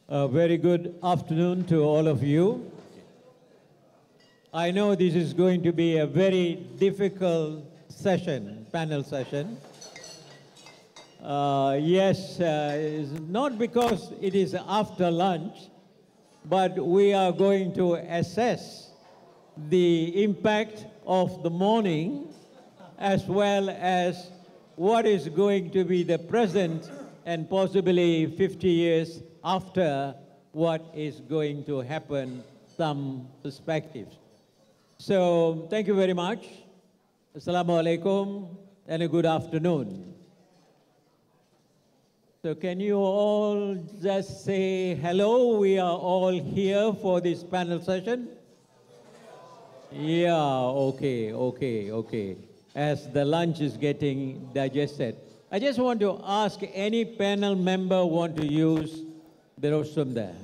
A very good afternoon to all of you. I know this is going to be a very difficult session, panel session. Yes, it's not because it is after lunch, but we are going to assess the impact of the morning as well as what is going to be the present and possibly 50 years after what is going to happen, some perspectives. So thank you very much. Assalamu alaikum and a good afternoon. So can you all just say hello? We are all here for this panel session. Yeah, okay. As the lunch is getting digested. I just want to ask any panel member want to use the rostrum there.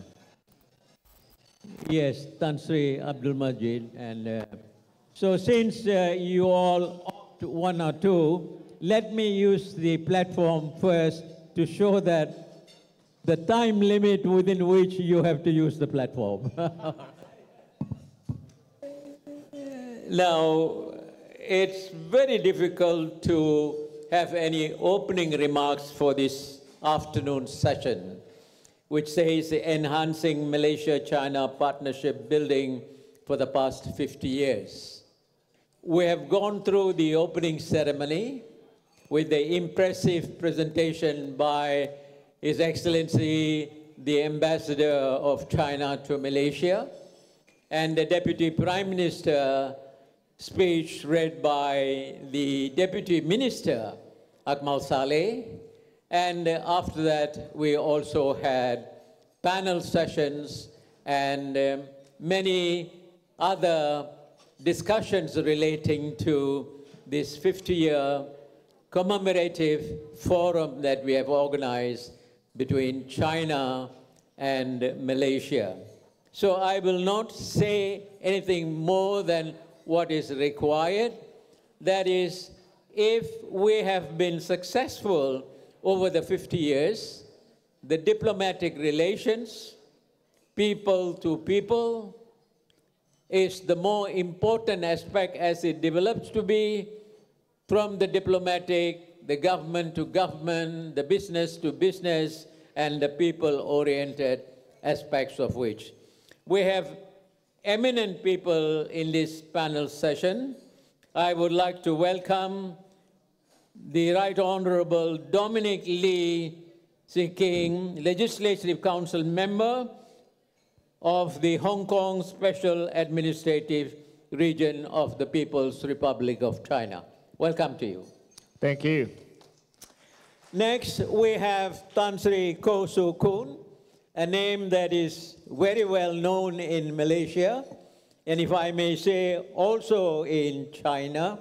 Yes, Tan Sri Abdul Majid. And so since you all opt one or two, let me use the platform first to show that the time limit within which you have to use the platform. Now, it's very difficult to have any opening remarks for this afternoon session, which says enhancing Malaysia-China partnership building for the past 50 years. We have gone through the opening ceremony with the impressive presentation by His Excellency, the Ambassador of China to Malaysia, and the Deputy Prime Minister speech read by the Deputy Minister, Akmal Saleh. And after that, we also had panel sessions and many other discussions relating to this 50-year commemorative forum that we have organized between China and Malaysia. So I will not say anything more than what is required. That is, if we have been successful over the 50 years, the diplomatic relations, people to people, is the more important aspect as it develops to be, from the diplomatic, the government to government, the business to business, and the people-oriented aspects of which. We have eminent people in this panel session. I would like to welcome the Right Honorable Dominic Lee King, Legislative Council member of the Hong Kong Special Administrative Region of the People's Republic of China. Welcome to you. Thank you. Next, we have Tan Sri Koh Su Kun, a name that is very well known in Malaysia, and if I may say, also in China,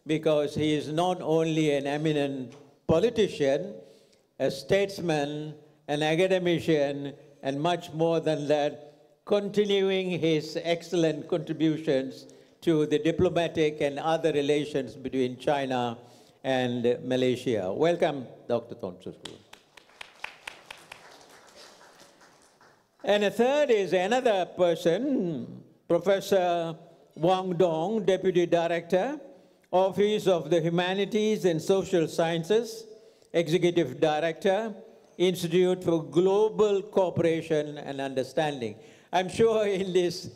because he is not only an eminent politician, a statesman, an academician, and much more than that, continuing his excellent contributions to the diplomatic and other relations between China and Malaysia. Welcome, Dr. Tan Sri Kun. And a third is another person, Professor Wang Dong, Deputy Director, Office of the Humanities and Social Sciences, Executive Director, Institute for Global Cooperation and Understanding. I'm sure in this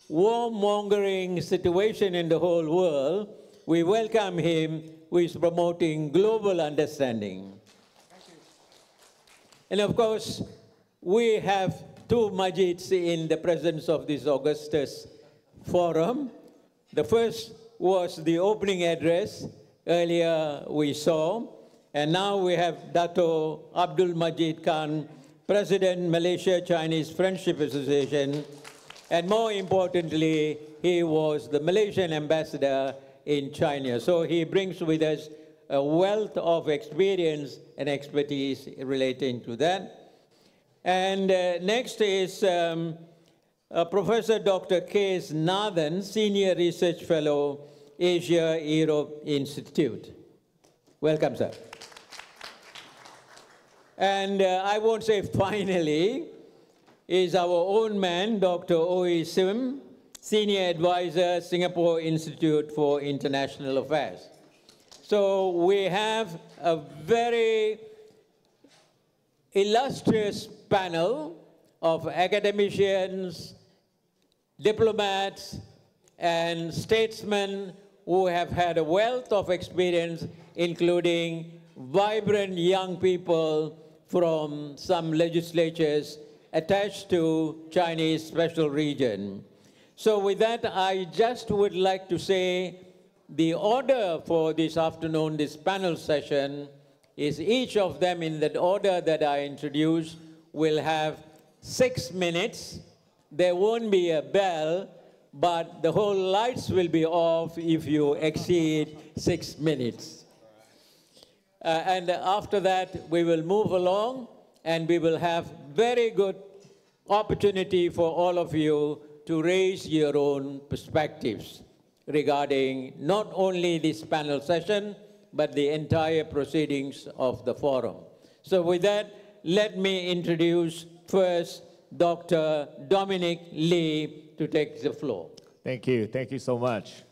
warmongering situation in the whole world, we welcome him, who is promoting global understanding. Thank you. And of course, we have two Majids in the presence of this Augustus forum. The first was the opening address earlier we saw, and now we have Dato Abdul Majid Khan, President, Malaysia-Chinese Friendship Association, and more importantly, he was the Malaysian ambassador in China. So he brings with us a wealth of experience and expertise relating to that. And next is Professor Dr. K.S. Nathan, Senior Research Fellow, Asia-Europe Institute. Welcome, sir. And I won't say finally, is our own man, Dr. Oi Sim, Senior Advisor, Singapore Institute for International Affairs. So we have a very illustrious panel of academicians, diplomats, and statesmen who have had a wealth of experience, including vibrant young people from some legislatures attached to Chinese special region. So with that, I just would like to say the order for this afternoon, this panel session, is each of them in that order that I introduced will have 6 minutes. There won't be a bell, but the whole lights will be off if you exceed 6 minutes. And after that, we will move along and we will have very good opportunity for all of you to raise your own perspectives regarding not only this panel session, but the entire proceedings of the forum. So with that, let me introduce first Dr. Dominic Lee to take the floor. Thank you. Thank you so much.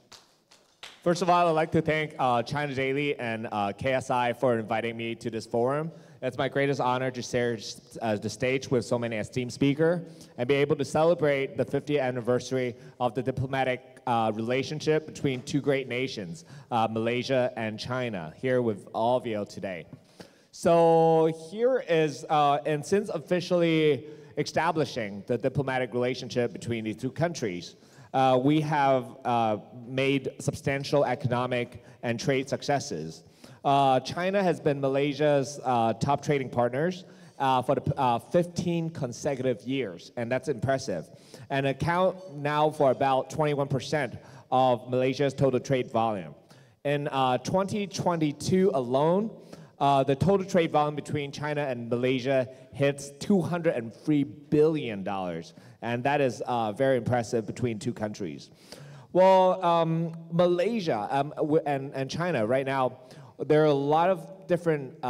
First of all, I'd like to thank China Daily and KSI for inviting me to this forum. It's my greatest honor to share the stage with so many esteemed speakers and be able to celebrate the 50th anniversary of the diplomatic relationship between two great nations, Malaysia and China, here with all of you today. So here is, and since officially establishing the diplomatic relationship between these two countries, we have made substantial economic and trade successes. China has been Malaysia's top trading partners for the 15 consecutive years, and that's impressive. And account now for about 21% of Malaysia's total trade volume. In 2022 alone, the total trade volume between China and Malaysia hits $203 billion, and that is very impressive between two countries. Well, Malaysia and China right now, there are a lot of different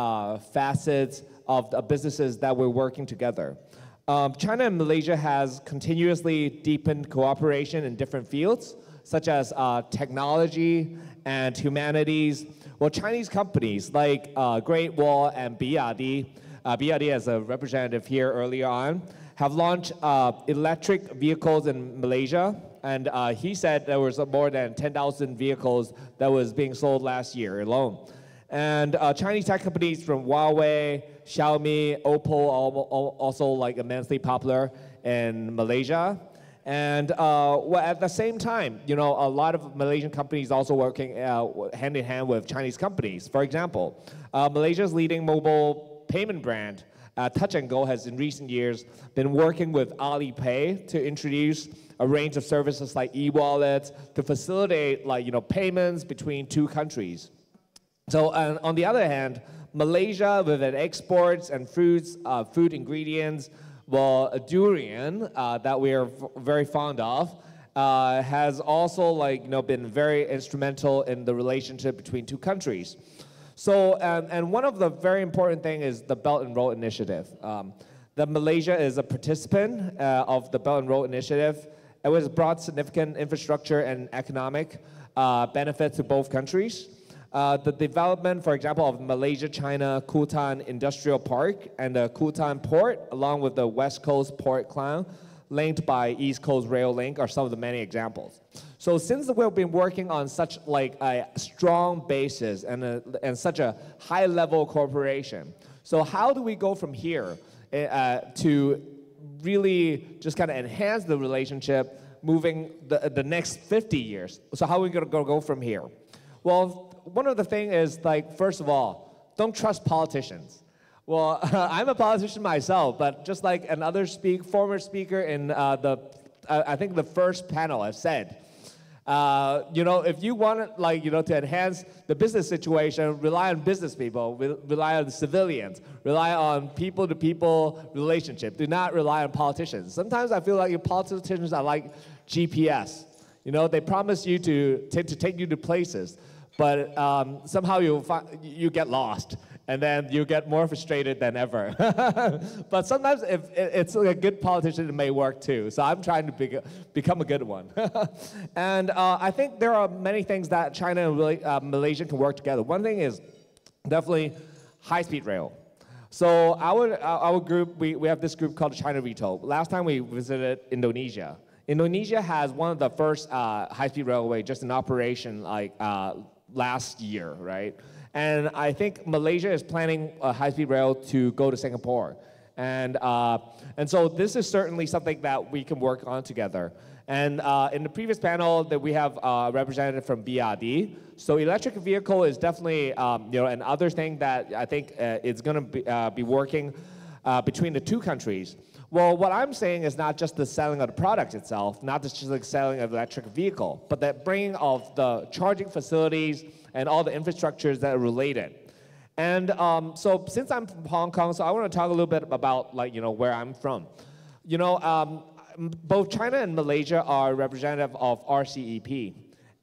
facets of the businesses that we're working together. China and Malaysia has continuously deepened cooperation in different fields, such as technology and humanities. Well, Chinese companies like Great Wall and BYD, as a representative here earlier on, have launched electric vehicles in Malaysia. And he said there was more than 10,000 vehicles that was being sold last year alone. And Chinese tech companies from Huawei, Xiaomi, Oppo, also like immensely popular in Malaysia. And well, at the same time, you know, a lot of Malaysian companies also working hand in hand with Chinese companies. For example, Malaysia's leading mobile payment brand, Touch 'n Go, has in recent years been working with Alipay to introduce a range of services like e-wallets to facilitate, like, you know, payments between two countries. So on the other hand, Malaysia, with its exports and fruits, food ingredients, well, durian that we are very fond of, has also, like, you know, been very instrumental in the relationship between two countries. So, and one of the very important thing is the Belt and Road Initiative. That Malaysia is a participant of the Belt and Road Initiative. It was brought significant infrastructure and economic benefits to both countries. The development, for example, of Malaysia-China Kuantan Industrial Park and the Kuantan Port, along with the West Coast Port Cloud, linked by East Coast Rail Link, are some of the many examples. So since we've been working on such like a strong basis and such a high-level cooperation, so how do we go from here to really just kind of enhance the relationship moving the next 50 years? So how are we going to go from here? Well, one of the things is, like, first of all, don't trust politicians. Well, I'm a politician myself, but just like another former speaker in I think the first panel has said, you know, if you want, like, you know, to enhance the business situation, rely on business people, rely on civilians, rely on people-to-people relationship. Do not rely on politicians. Sometimes I feel like your politicians are like GPS. You know, they promise you to take you to places, but somehow you get lost and then you get more frustrated than ever. But sometimes if it's a good politician, it may work too. So I'm trying to become a good one. And I think there are many things that China and Malaysia can work together. One thing is definitely high-speed rail. So our group, we have this group called China Retail. Last time we visited Indonesia. Indonesia has one of the first high-speed railway just in operation like last year, right? And I think Malaysia is planning a high-speed rail to go to Singapore. And so this is certainly something that we can work on together. And in the previous panel that we have a representative from BRD. So electric vehicle is definitely another thing that I think is going to be working between the two countries. Well, what I'm saying is not just the selling of the product itself, not just like selling of electric vehicle, but the bringing of the charging facilities and all the infrastructures that are related. And so since I'm from Hong Kong, so I want to talk a little bit about where I'm from. Both China and Malaysia are representative of RCEP.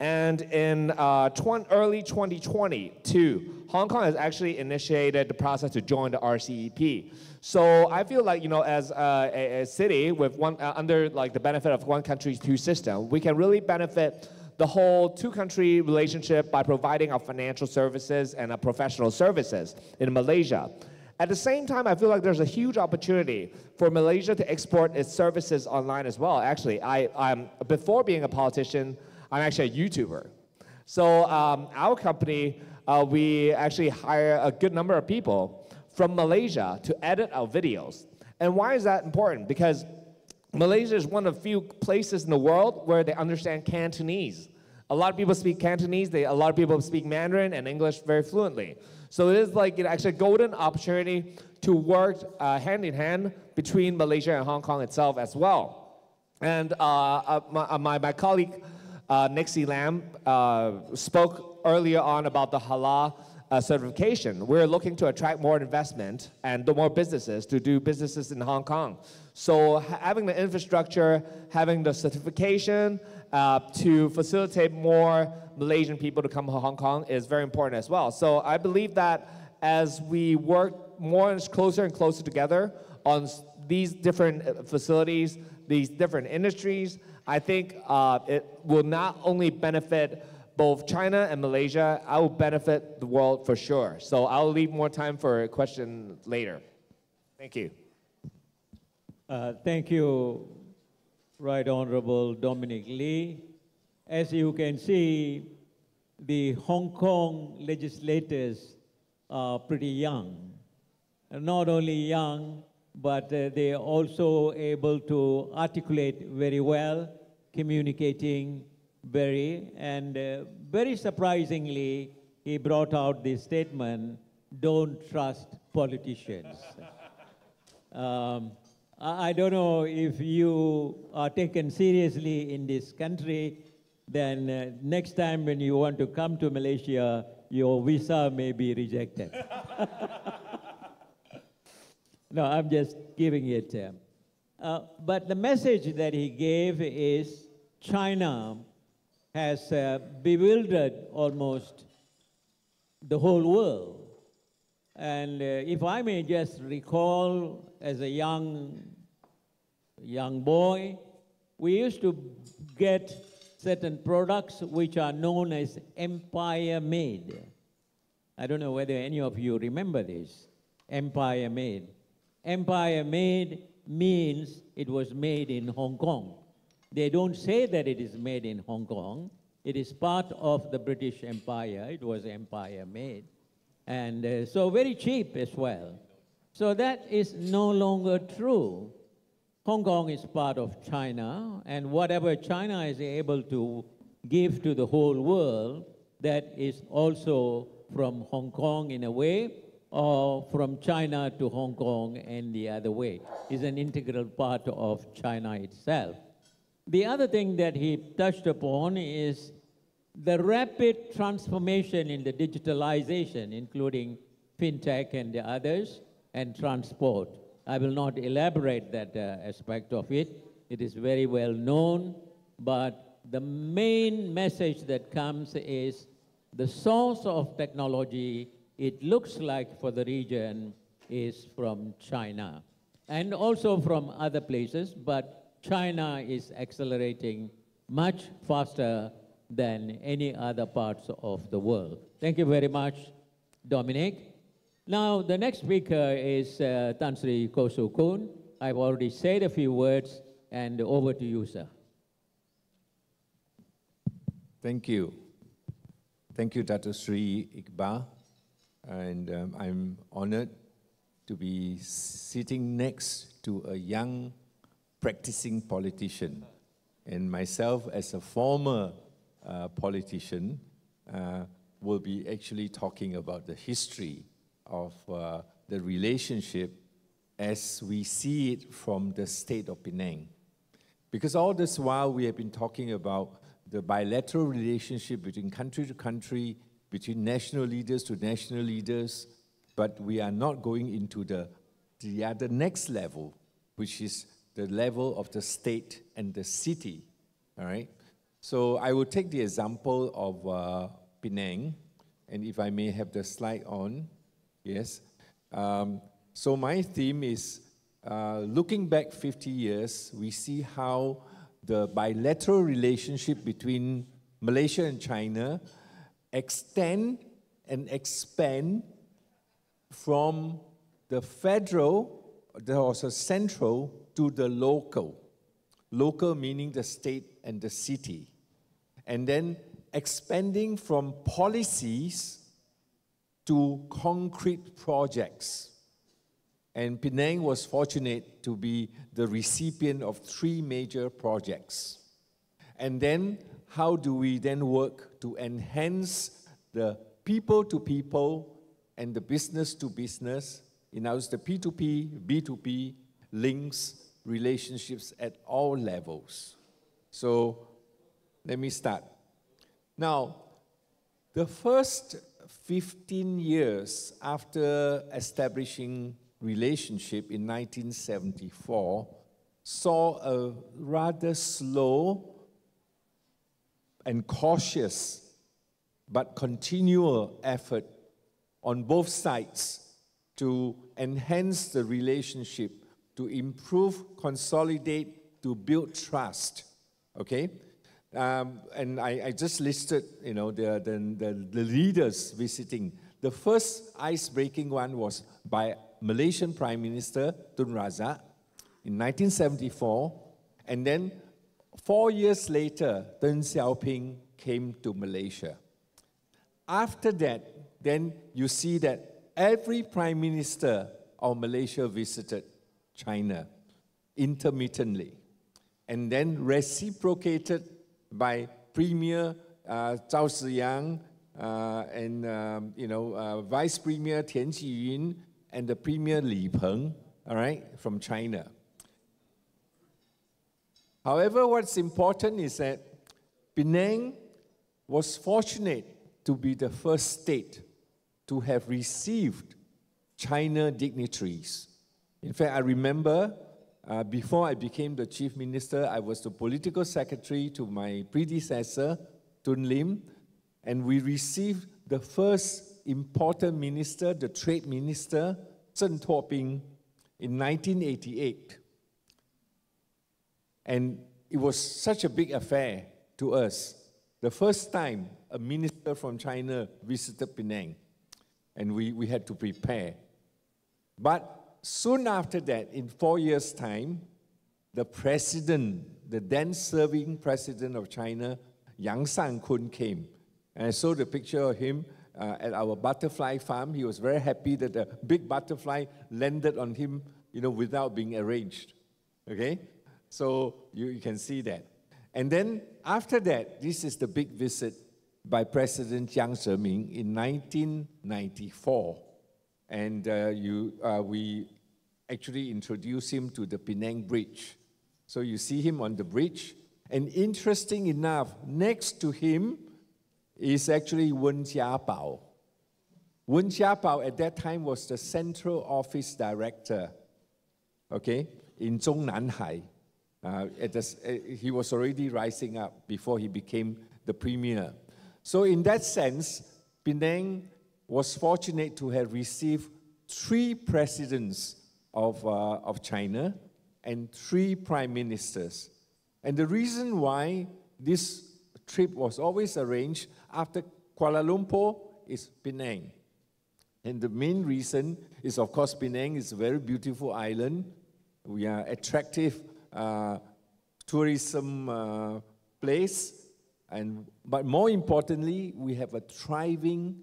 And in early 2022, Hong Kong has actually initiated the process to join the RCEP. So I feel like, as a city with under the benefit of one country, two system, we can really benefit the whole two-country relationship by providing our financial services and our professional services in Malaysia. At the same time, I feel like there's a huge opportunity for Malaysia to export its services online as well. Actually, before being a politician, I'm actually a YouTuber. So our company, we actually hire a good number of people from Malaysia to edit our videos. And why is that important? Because Malaysia is one of the few places in the world where they understand Cantonese. A lot of people speak Cantonese, a lot of people speak Mandarin and English very fluently. So it is actually a golden opportunity to work hand in hand between Malaysia and Hong Kong itself as well. And my colleague, Nixie Lam, spoke earlier on about the halal certification. We're looking to attract more investment and more businesses to do businesses in Hong Kong. So having the infrastructure, having the certification to facilitate more Malaysian people to come to Hong Kong is very important as well. So I believe that as we work more and closer and closer together on these different facilities, these different industries, I think it will not only benefit both China and Malaysia, I will benefit the world for sure. So I'll leave more time for a question later. Thank you. Thank you, Right Honorable Dominic Lee. As you can see, the Hong Kong legislators are pretty young. Not only young, but they are also able to articulate very well, communicating very surprisingly, he brought out the statement, don't trust politicians. I don't know if you are taken seriously in this country, then next time when you want to come to Malaysia, your visa may be rejected. No, I'm just giving it. But the message that he gave is China has bewildered almost the whole world. And if I may just recall, as a young boy, we used to get certain products which are known as Empire Made. I don't know whether any of you remember this, Empire Made. Empire Made means it was made in Hong Kong. They don't say that it is made in Hong Kong. It is part of the British Empire. It was Empire Made. And so very cheap as well. So that is no longer true. Hong Kong is part of China, and whatever China is able to give to the whole world, that is also from Hong Kong in a way, or from China to Hong Kong and the other way. Is an integral part of China itself. The other thing that he touched upon is the rapid transformation in the digitalization, including fintech and the others, and transport. I will not elaborate that aspect of it. It is very well known, but the main message that comes is the source of technology it looks like for the region is from China and also from other places, but China is accelerating much faster than any other parts of the world. Thank you very much, Dominic. Now, the next speaker is Tan Sri Kosu Kun. I've already said a few words, and over to you, sir. Thank you. Thank you, Dr. Sri Iqbal. And I'm honored to be sitting next to a young practicing politician. And myself, as a former politician, will be actually talking about the history of the relationship as we see it from the state of Penang. Because all this while we have been talking about the bilateral relationship between country to country, between national leaders to national leaders, but we are not going into the other next level, which is the level of the state and the city, all right? So I will take the example of Penang, and if I may have the slide on, yes. So my theme is looking back 50 years, we see how the bilateral relationship between Malaysia and China extend and expand from the federal, there was a central, to the local. Local meaning the state and the city. And then expanding from policies to concrete projects. And Penang was fortunate to be the recipient of 3 major projects. And then how do we then work to enhance the people-to-people and the business-to-business, in other words, the P2P, B2B links, relationships at all levels. So let me start. Now, the first 15 years after establishing relationship in 1974 saw a rather slow and cautious but continual effort on both sides to enhance the relationship, to improve, consolidate, to build trust, okay? And I just listed, you know, the leaders visiting. The first ice-breaking one was by Malaysian Prime Minister Tun Razak in 1974, and then 4 years later, Deng Xiaoping came to Malaysia. After that, then you see that every Prime Minister of Malaysia visited China intermittently, and then reciprocated by Premier Zhao Ziyang and Vice Premier Tian Qiyun and the Premier Li Peng, all right, from China. However, what's important is that Penang was fortunate to be the first state to have received China dignitaries. In fact, I remember before I became the chief minister, I was the political secretary to my predecessor, Tun Lim, and we received the first important minister, the trade minister, Zheng Tuoping, in 1988. And it was such a big affair to us. The first time a minister from China visited Penang, and we had to prepare. But soon after that, in 4 years' time, the president, the then serving president of China, Yang San-kun, came. And I saw the picture of him at our butterfly farm. He was very happy that a big butterfly landed on him, you know, without being arranged. Okay? So you can see that. And then after that, this is the big visit by President Jiang Zemin in 1994. And we actually introduced him to the Penang Bridge. So you see him on the bridge. And interesting enough, next to him is actually Wen Jiabao. Wen Jiabao at that time was the Central Office Director, okay, in Zhongnanhai. He was already rising up before he became the Premier. So in that sense, Penang was fortunate to have received 3 presidents of China and 3 prime ministers. And the reason why this trip was always arranged after Kuala Lumpur is Penang. And the main reason is, of course, Penang is a very beautiful island. We are attractive tourism place. But more importantly, we have a thriving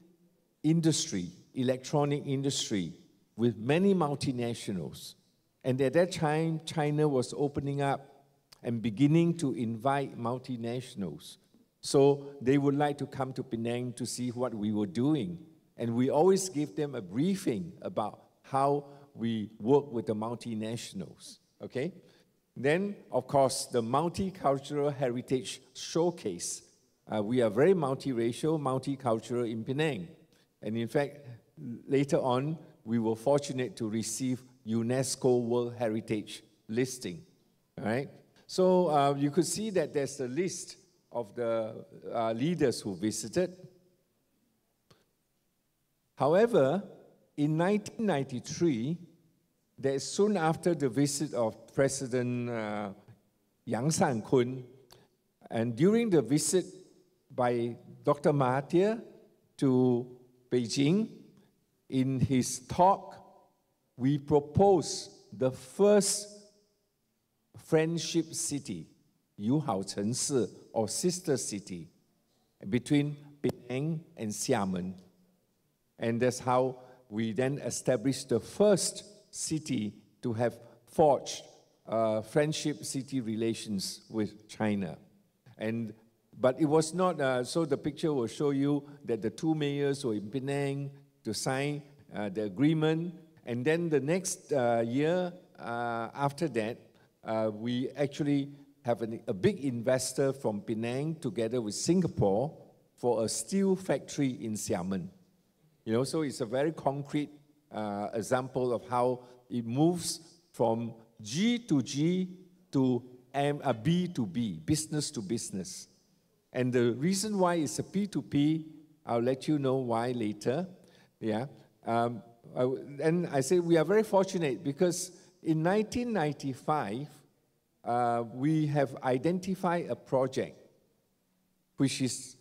industry, electronic industry, with many multinationals. And at that time, China was opening up and beginning to invite multinationals. So they would like to come to Penang to see what we were doing. And we always give them a briefing about how we work with the multinationals, okay? Then, of course, the Multicultural Heritage Showcase. We are very multiracial, multicultural in Penang. And in fact, later on, we were fortunate to receive UNESCO World Heritage listing, all right? So you could see that there's a list of the leaders who visited. However, in 1993, that is soon after the visit of President Yang San-kun, and during the visit by Dr. Mahathir to Beijing, in his talk, we proposed the first friendship city, 友好城市, or sister city, between Penang and Xiamen. And that's how we then established the first city to have forged friendship city relations with China. But it was not, so the picture will show you that the 2 mayors were in Penang to sign the agreement. And then the next year after that, we actually have a big investor from Penang together with Singapore for a steel factory in Xiamen. You know, so it's a very concrete example of how it moves from G to G to B to B, business to business. And the reason why it's a P2P, I'll let you know why later. Yeah. And I say we are very fortunate because in 1995, we have identified a project which is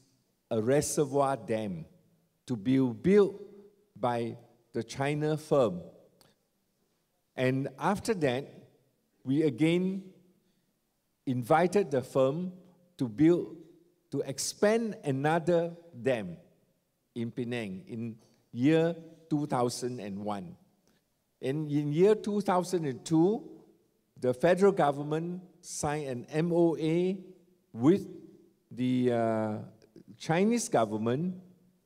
a reservoir dam to be built by the China firm. And after that, we again invited the firm to expand another dam in Penang in year 2001. And in year 2002, the federal government signed an MOA with the Chinese government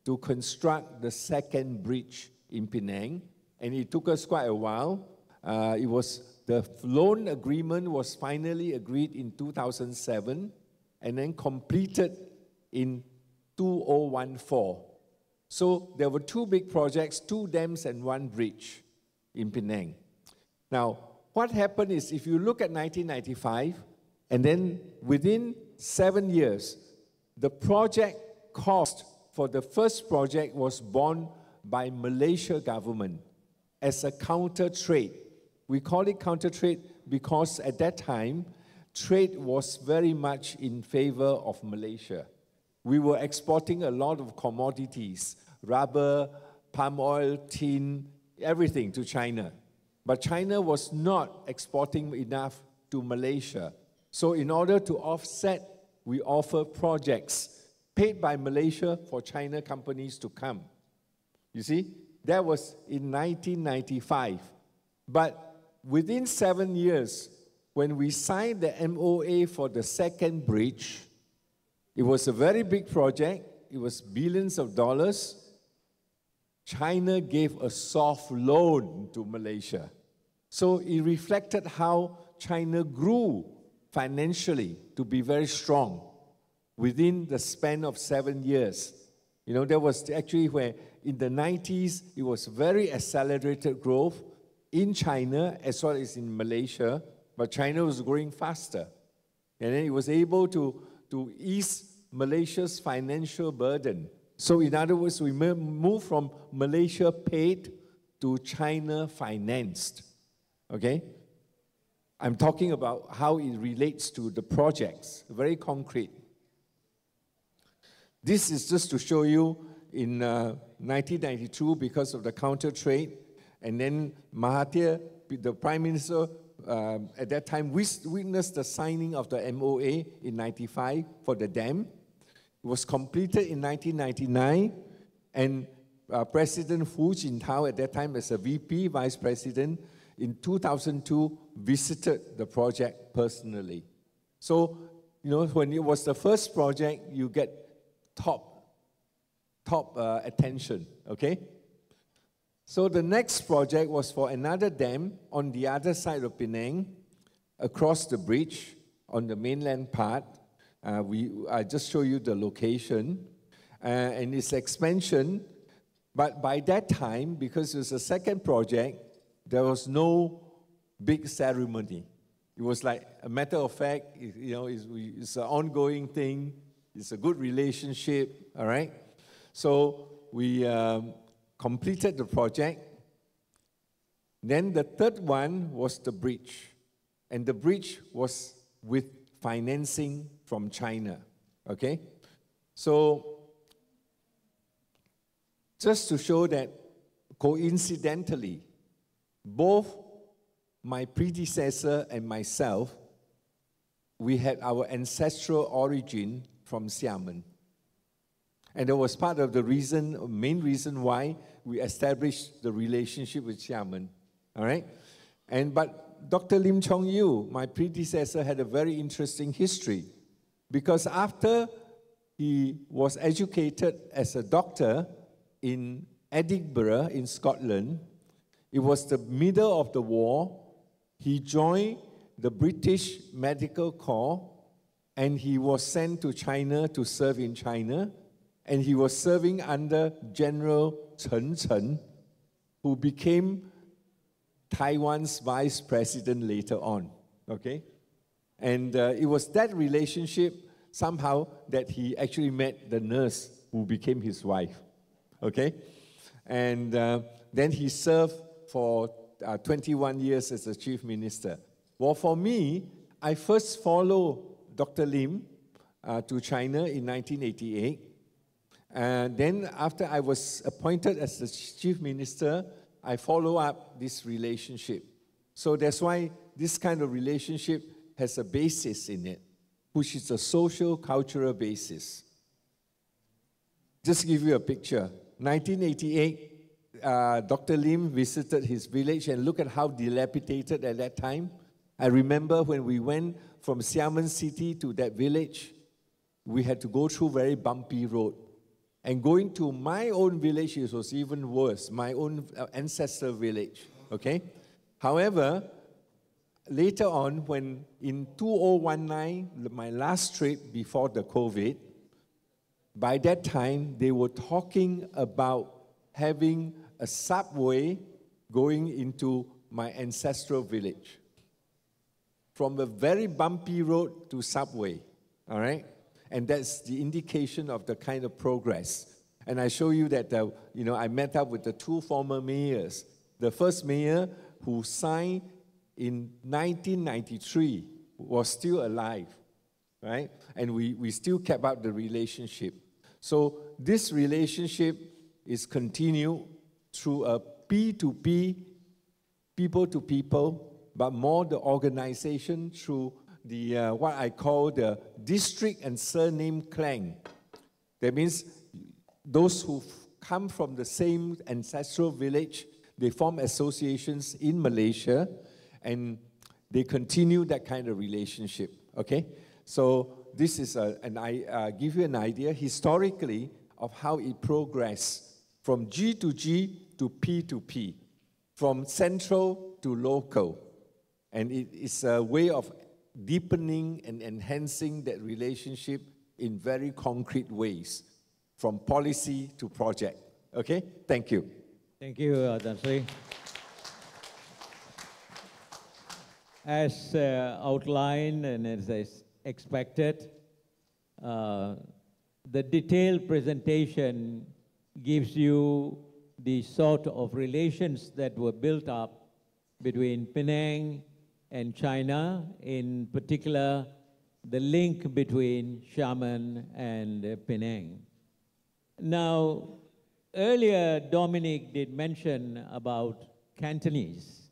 to construct the second bridge in Penang. And it took us quite a while. The loan agreement was finally agreed in 2007 and then completed in 2014. So there were 2 big projects, 2 dams and 1 bridge in Penang. Now, what happened is if you look at 1995, and then within 7 years, the project cost for the first project was borne by Malaysia government as a counter trade. We call it counter trade because at that time, trade was very much in favor of Malaysia. We were exporting a lot of commodities, rubber, palm oil, tin, everything to China. But China was not exporting enough to Malaysia. So in order to offset, we offer projects paid by Malaysia for China companies to come. You see, that was in 1995. But within 7 years, when we signed the MOA for the second bridge, it was a very big project. It was billions of dollars. China gave a soft loan to Malaysia. So it reflected how China grew financially to be very strong within the span of 7 years. You know, there was actually where in the 90s, it was very accelerated growth in China as well as in Malaysia, but China was growing faster. And then it was able to ease Malaysia's financial burden So in other words, we move from Malaysia paid to China financed, okay? I'm talking about how it relates to the projects, very concrete. This is just to show you in 1992, because of the counter trade, and then Mahathir, the Prime Minister, at that time witnessed the signing of the MOA in 95 for the dam. It was completed in 1999, and President Hu Jintao at that time as a VP, Vice President, in 2002 visited the project personally. So, you know, when it was the first project, you get top attention, okay? So the next project was for another dam on the other side of Penang, across the bridge on the mainland part. I just show you the location and its expansion. But by that time, because it was a second project, there was no big ceremony. It was like a matter of fact, you know, it's an ongoing thing. It's a good relationship, all right? So we completed the project. Then the third one was the bridge. And the bridge was with financing from China, okay? So just to show that coincidentally, both my predecessor and myself, we had our ancestral origin from Xiamen. And that was part of the main reason why we established the relationship with Xiamen, all right? But Dr. Lim Chong Yu, my predecessor, had a very interesting history, because after he was educated as a doctor in Edinburgh in Scotland, it was the middle of the war, he joined the British Medical Corps, and he was sent to China to serve in China, and he was serving under General Chen Chen, who became Taiwan's vice president later on, okay? And it was that relationship somehow that he actually met the nurse who became his wife, okay? And then he served for 21 years as the chief minister. Well, for me, I first followed Dr. Lim to China in 1988. And then after I was appointed as the chief minister, I follow up this relationship. So that's why this kind of relationship has a basis in it, which is a social, cultural basis. Just give you a picture. 1988, Dr. Lim visited his village, and look at how dilapidated at that time. I remember when we went from Xiamen City to that village, we had to go through very bumpy road. And going to my own village, it was even worse, my own ancestor village, okay? However, later on, when in 2019, my last trip before the COVID, by that time, they were talking about having a subway going into my ancestral village. From a very bumpy road to subway, all right? And that's the indication of the kind of progress. And I show you that, you know, I met up with the two former mayors. The first mayor who signed in 1993 was still alive, right? And we still kept up the relationship. So this relationship is continued through a P2P, people to people, but more the organization through the what I call the district and surname clan. That means those who come from the same ancestral village, they form associations in Malaysia, and they continue that kind of relationship, okay? So this is, and I give you an idea historically of how it progressed from G to G to P, from central to local. And it is a way of deepening and enhancing that relationship in very concrete ways, from policy to project. Okay? Thank you. Thank you, Tan Sri. As outlined and as expected, the detailed presentation gives you the sort of relations that were built up between Penang and China, in particular, the link between Xiamen and Penang. Now, earlier Dominic did mention about Cantonese,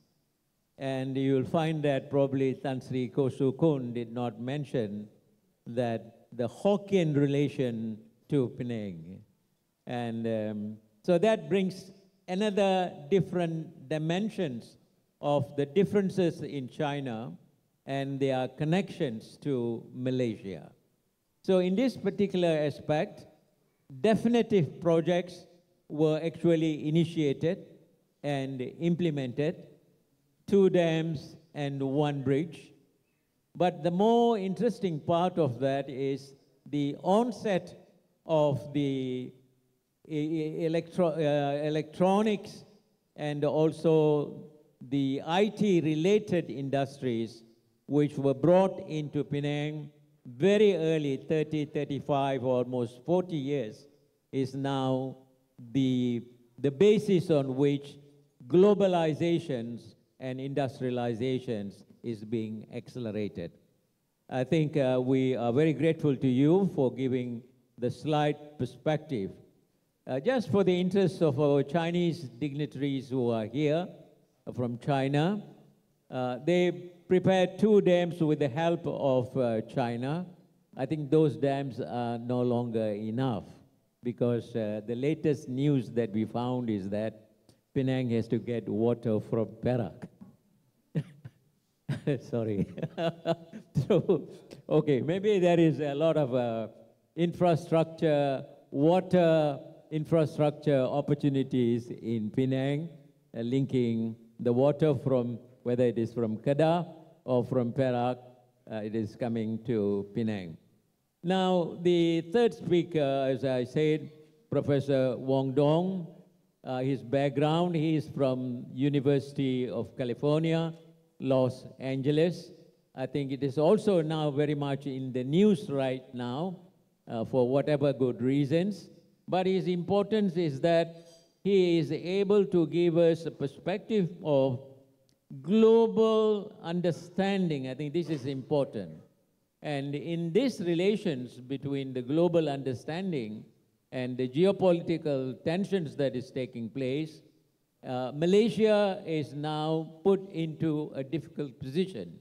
and you'll find that probably Tan Sri Kosu Kun did not mention that the Hokkien relation to Penang. And so that brings another different dimensions of the differences in China and their connections to Malaysia. So in this particular aspect, definitive projects were actually initiated and implemented, 2 dams and 1 bridge. But the more interesting part of that is the onset of the electronics and also the IT-related industries which were brought into Penang very early, 30, 35, almost 40 years, is now the basis on which globalizations and industrializations is being accelerated. I think we are very grateful to you for giving the slide perspective. Just for the interest of our Chinese dignitaries who are here from China, they prepared 2 dams with the help of China. I think those dams are no longer enough because the latest news that we found is that Penang has to get water from Perak. Sorry. So, okay, maybe there is a lot of infrastructure, water infrastructure opportunities in Penang, linking the water from, whether it is from Kedah or from Perak, it is coming to Penang. Now, the third speaker, as I said, Professor Wong Dong, his background, he is from University of California, Los Angeles. I think it is also now very much in the news right now for whatever good reasons. But his importance is that he is able to give us a perspective of global understanding. I think this is important. And in these relations between the global understanding and the geopolitical tensions that is taking place, Malaysia is now put into a difficult position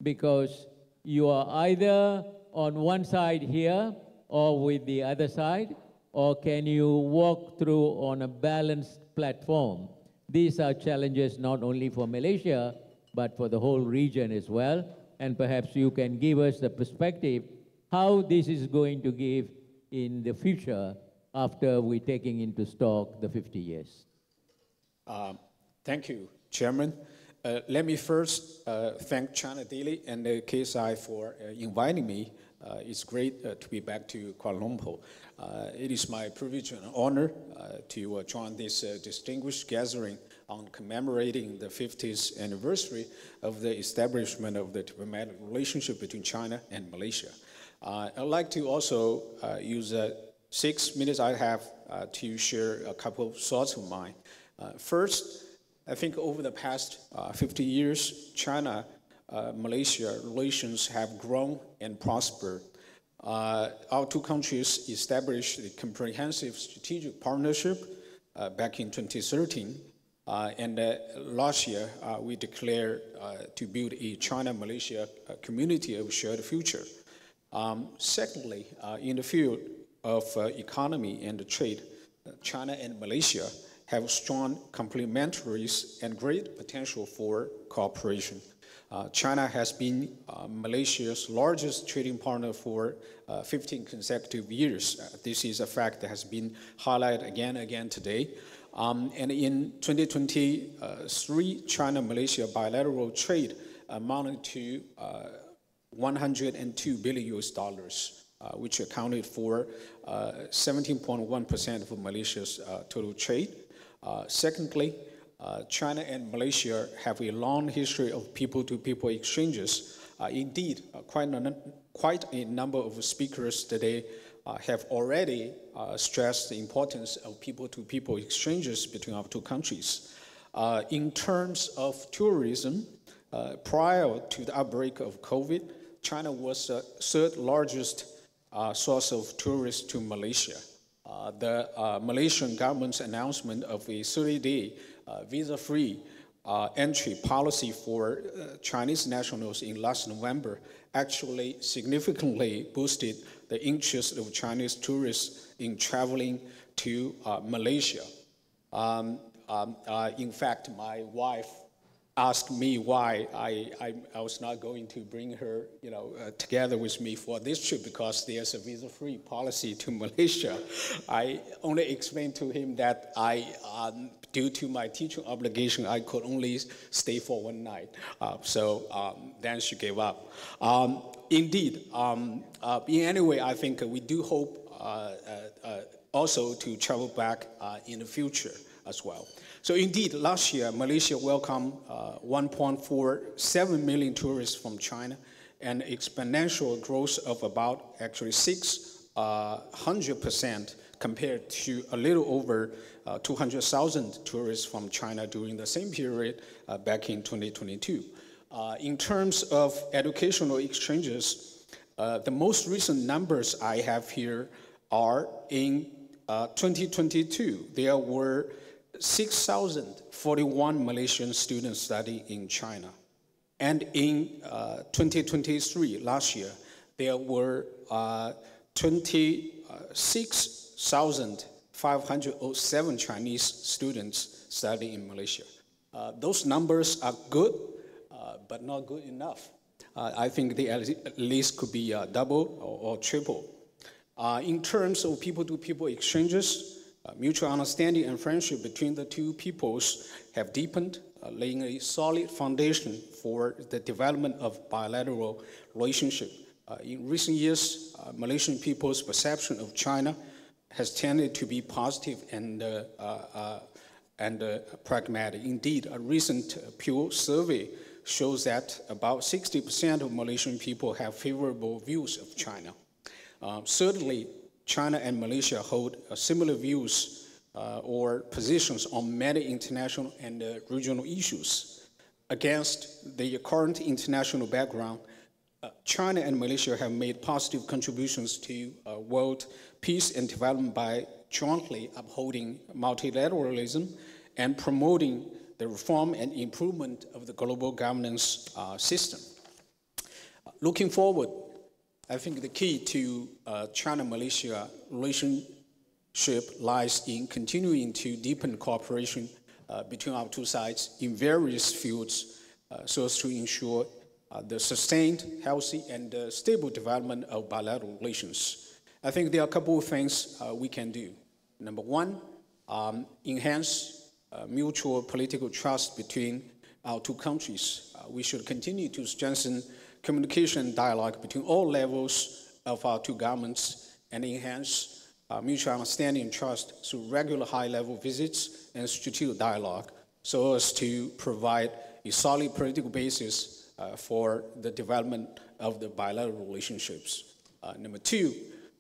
because you are either on one side here or with the other side, or can you walk through on a balanced platform? These are challenges not only for Malaysia, but for the whole region as well. And perhaps you can give us the perspective how this is going to give in the future after we're taking into stock the 50 years. Thank you, Chairman. Let me first thank China Daily and the KSI for inviting me. It's great to be back to Kuala Lumpur. It is my privilege and honor to join this distinguished gathering on commemorating the 50th anniversary of the establishment of the diplomatic relationship between China and Malaysia. I'd like to also use 6 minutes I have to share a couple of thoughts of mine. First, I think over the past 50 years, China-Malaysia relations have grown and prospered. Our 2 countries established a comprehensive strategic partnership back in 2013. And last year, we declared to build a China-Malaysia community of shared future. Secondly, in the field of economy and trade, China and Malaysia have strong complementaries and great potential for cooperation. China has been Malaysia's largest trading partner for 15 consecutive years. This is a fact that has been highlighted again and again today. And in 2023, China-Malaysia bilateral trade amounted to $102 billion, which accounted for 17.1% of Malaysia's total trade. Secondly, China and Malaysia have a long history of people-to-people exchanges. Indeed, quite a number of speakers today have already stressed the importance of people-to-people exchanges between our two countries. In terms of tourism, prior to the outbreak of COVID, China was the third largest source of tourists to Malaysia. The Malaysian government's announcement of a 30-day visa-free entry policy for Chinese nationals in last November actually significantly boosted the interest of Chinese tourists in traveling to Malaysia. In fact, my wife asked me why I was not going to bring her, together with me for this trip because there's a visa-free policy to Malaysia. I only explained to him that due to my teaching obligation, I could only stay for one night. Then she gave up. Indeed, in any way, I think we do hope also to travel back in the future as well. So indeed, last year, Malaysia welcomed 1.47 million tourists from China, and exponential growth of about actually 600% compared to a little over 200,000 tourists from China during the same period back in 2022. In terms of educational exchanges, the most recent numbers I have here are in 2022. There were 6,041 Malaysian students studying in China. And in 2023, last year, there were 26,507 Chinese students studying in Malaysia. Those numbers are good, but not good enough. I think they at least could be double or triple. In terms of people-to-people exchanges, mutual understanding and friendship between the two peoples have deepened, laying a solid foundation for the development of bilateral relationship. In recent years, Malaysian people's perception of China has tended to be positive and pragmatic. Indeed, a recent Pew survey shows that about 60% of Malaysian people have favorable views of China. Certainly, China and Malaysia hold similar views or positions on many international and regional issues. Against the current international background, China and Malaysia have made positive contributions to world peace and development by jointly upholding multilateralism and promoting the reform and improvement of the global governance system. Looking forward, I think the key to China-Malaysia relationship lies in continuing to deepen cooperation between our two sides in various fields so as to ensure the sustained, healthy, and stable development of bilateral relations. I think there are a couple of things we can do. Number one, enhance mutual political trust between our two countries. We should continue to strengthen communication and dialogue between all levels of our two governments and enhance mutual understanding and trust through regular high-level visits and strategic dialogue so as to provide a solid political basis for the development of the bilateral relationships. Number two,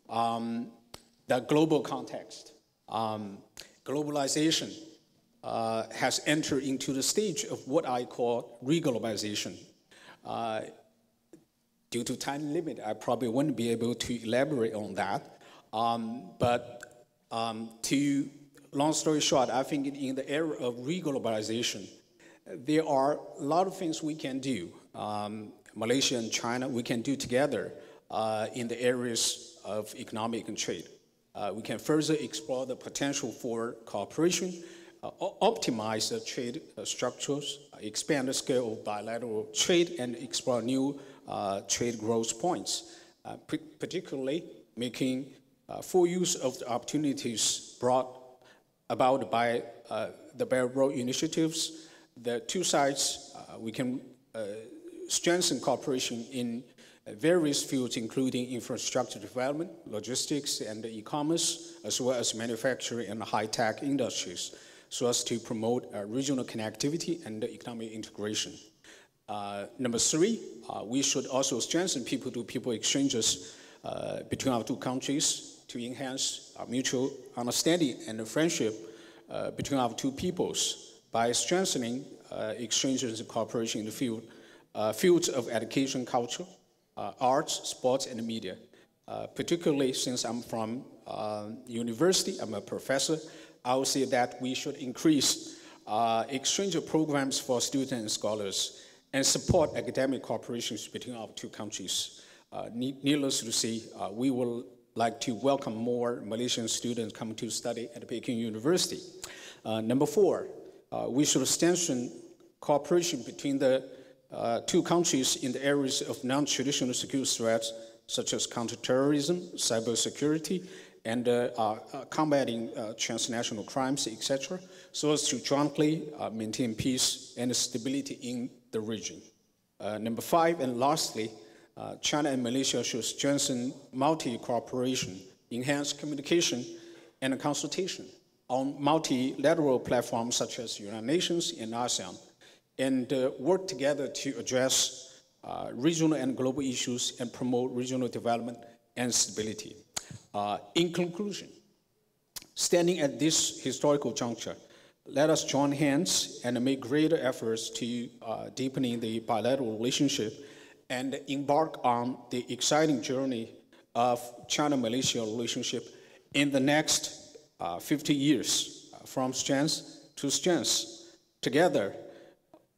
the global context. Globalization has entered into the stage of what I call reglobalization. Due to time limit, I probably wouldn't be able to elaborate on that. Long story short, I think in the era of reglobalization, there are a lot of things we can do. Malaysia and China, we can do together in the areas of economic and trade. We can further explore the potential for cooperation, optimize the trade structures, expand the scale of bilateral trade, and explore new trade growth points, particularly making full use of the opportunities brought about by the Belt and Road initiatives. The two sides, we can strengthen cooperation in various fields, including infrastructure development, logistics, and e-commerce, as well as manufacturing and high-tech industries, so as to promote regional connectivity and economic integration. Number three, we should also strengthen people-to-people exchanges between our two countries to enhance our mutual understanding and friendship between our two peoples by strengthening exchanges and cooperation in the fields of education, culture, arts, sports, and media. Particularly since I'm from university, I'm a professor, I would say that we should increase exchange programs for students and scholars and support academic cooperation between our two countries. Needless to say, we would like to welcome more Malaysian students coming to study at Peking University. Number 4, we should strengthen cooperation between the two countries in the areas of non-traditional security threats, such as counterterrorism, cybersecurity, and combating transnational crimes, etc., so as to jointly maintain peace and stability in the region. Number 5, and lastly, China and Malaysia should strengthen multi-cooperation, enhance communication and consultation on multilateral platforms such as United Nations and ASEAN, and work together to address regional and global issues and promote regional development and stability. In conclusion, standing at this historical juncture, let us join hands and make greater efforts to deepening the bilateral relationship and embark on the exciting journey of China-Malaysia relationship in the next 50 years, from strength to strength. Together,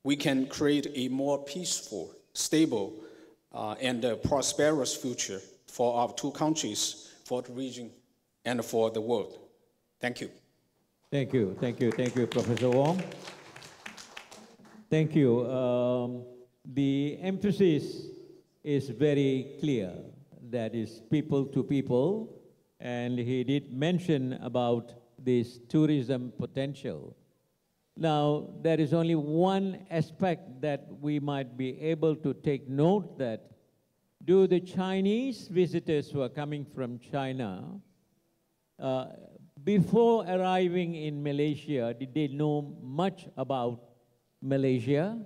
we can create a more peaceful, stable, and prosperous future for our two countries, for the region, and for the world. Thank you. Thank you, Professor Wong. Thank you. The emphasis is very clear, that is people to people, and he did mention about this tourism potential. Now, there is only one aspect that we might be able to take note that do the Chinese visitors who are coming from China, before arriving in Malaysia, did they know much about Malaysia?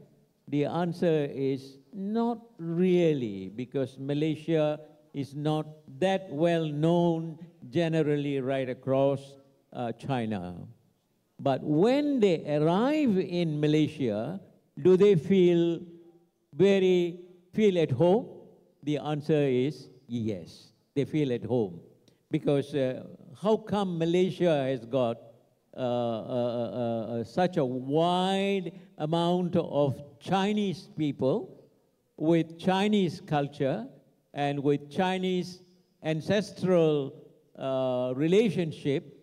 The answer is not really, because Malaysia is not that well known generally right across China. But when they arrive in Malaysia, do they feel at home? The answer is yes, they feel at home. Because how come Malaysia has got such a wide amount of Chinese people with Chinese culture and with Chinese ancestral relationship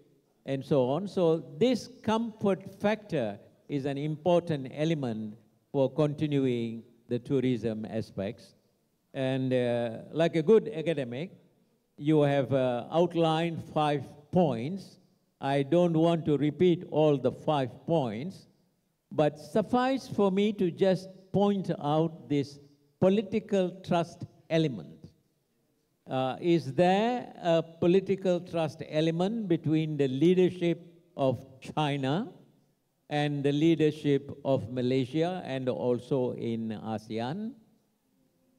and so on. So this comfort factor is an important element for continuing the tourism aspects. And like a good academic, you have outlined 5 points. I don't want to repeat all the 5 points, but suffice for me to just point out this political trust element. Is there a political trust element between the leadership of China and the leadership of Malaysia and also in ASEAN?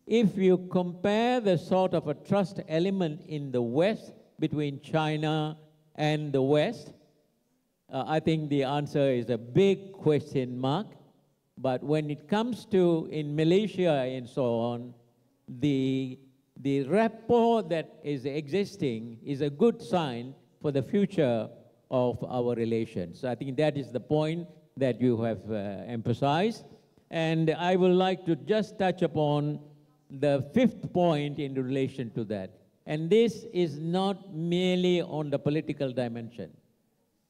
If you compare the sort of a trust element in the West between China and the West, I think the answer is a big question mark. But when it comes to in Malaysia and so on, the rapport that is existing is a good sign for the future of our relations. I think that is the point that you have emphasized. And I would like to just touch upon the 5th point in relation to that. And this is not merely on the political dimension.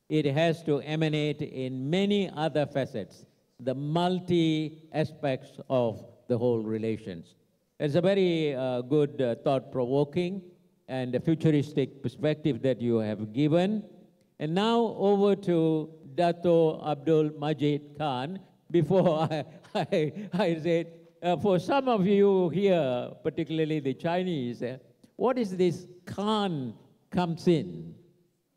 It has to emanate in many other facets, the multi-aspects of the whole relations. It's a very good thought-provoking and a futuristic perspective that you have given. And now over to Dato Abdul Majid Khan. Before I said, for some of you here, particularly the Chinese, what is this Khan comes in?